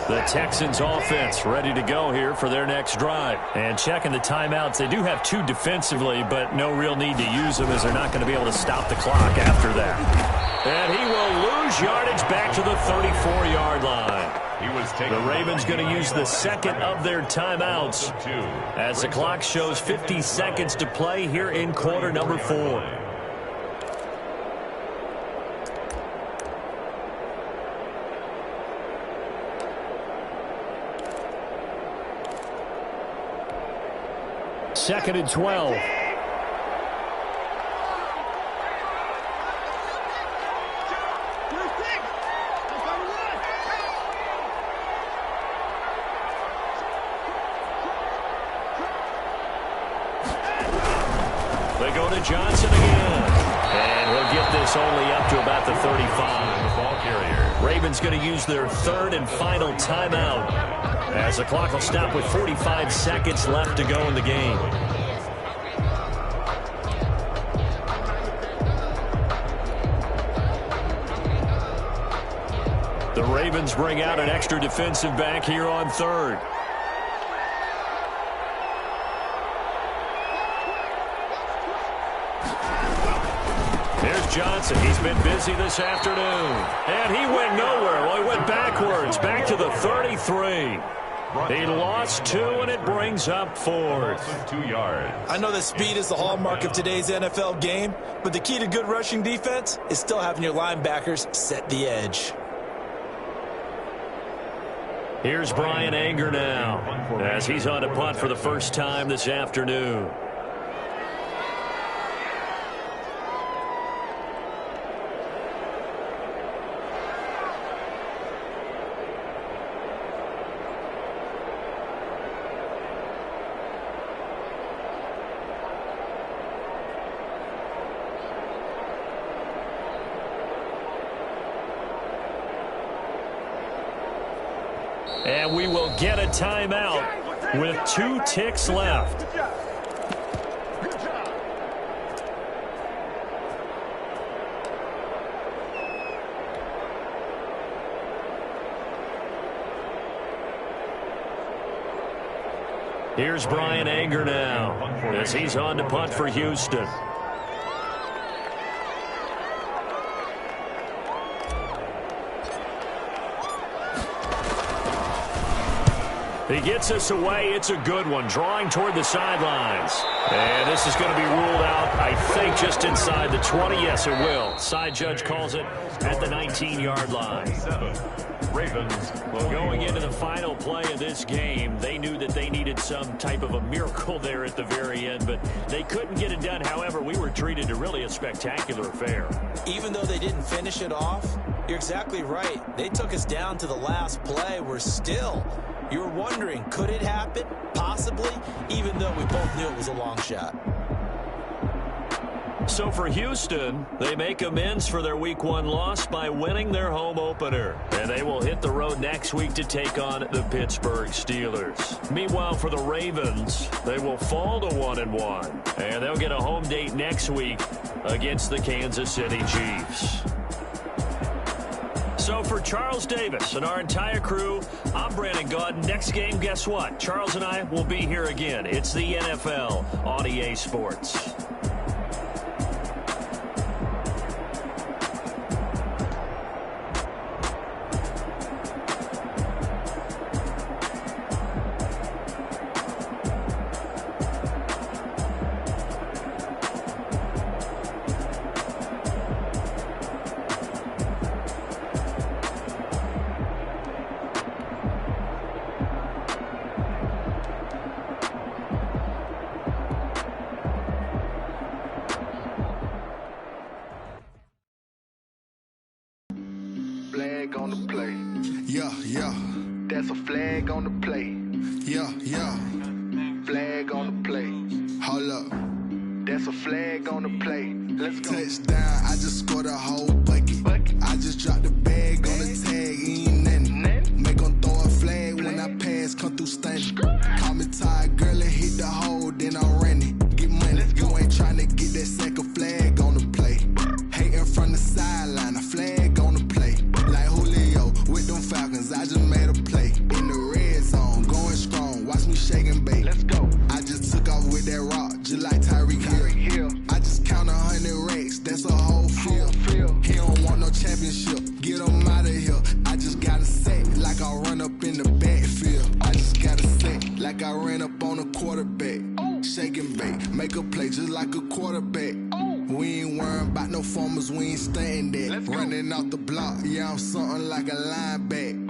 The Texans offense ready to go here for their next drive. And checking the timeouts, they do have 2 defensively, but no real need to use them as they're not going to be able to stop the clock after that. And he will lose yardage back to the 34-yard line. The Ravens going to use the 2nd of their timeouts as the clock shows 50 seconds to play here in quarter number 4. 2nd and 12. They go to Johnson again. And he'll get this only up to about the 35. Ball carrier. Ravens going to use their 3rd and final timeout as the clock will stop with 45 seconds left to go in the game. The Ravens bring out an extra defensive back here on 3rd. Johnson, he's been busy this afternoon. And he went nowhere. Well, he went backwards, back to the 33. He lost 2, and it brings up 4th. 2 yards. I know that speed is the hallmark of today's NFL game, but the key to good rushing defense is still having your linebackers set the edge. Here's Brian Anger now, as he's on a punt for the first time this afternoon. And we will get a timeout with 2 ticks left. Here's Brian Anger now, as he's on to punt for Houston. He gets us away. It's a good one. Drawing toward the sidelines. And this is going to be ruled out, I think, just inside the 20. Yes, it will. Side judge calls it at the 19-yard line. Ravens. Going into the final play of this game, they knew that they needed some type of a miracle there at the very end, but they couldn't get it done. However, we were treated to really a spectacular affair. Even though they didn't finish it off, you're exactly right. They took us down to the last play. We're still... You were wondering, could it happen? Possibly, even though we both knew it was a long shot. So for Houston, they make amends for their Week 1 loss by winning their home opener. And they will hit the road next week to take on the Pittsburgh Steelers. Meanwhile, for the Ravens, they will fall to 1-1. And they'll get a home date next week against the Kansas City Chiefs. So for Charles Davis and our entire crew, I'm Brandon Gaudin. Next game, guess what? Charles and I will be here again. It's the NFL on EA Sports. Flag on the play. Yeah, yeah. That's a flag on the play. Yeah, yeah. Flag on the play. Hold up. That's a flag on the play. Let's go. Touchdown, I just scored a whole bucket. I just dropped the bag on the tag, ain't nothing. Make 'em throw a flag when I pass, come through stunning. Call me tired, girl, and hit the hole, then I'm running. Get money, you ain't trying to get that second flag on the play. Hating from the sideline, a flag on the play. Like Julio with them Falcons, I just made a play. In the red zone, going strong, watch me shake and bake. Let's go. I just took off with that rock, just like Tyreek Hill. I just count 100 racks, that's a whole field. He don't want no championship, get him out of here. I just gotta say, like I run up in the backfield. I just gotta say, like I ran up on a quarterback. Shake and bake, make a play just like a quarterback. We ain't worrying about no formers, we ain't staying there. Running off the block, yeah, I'm something like a linebacker.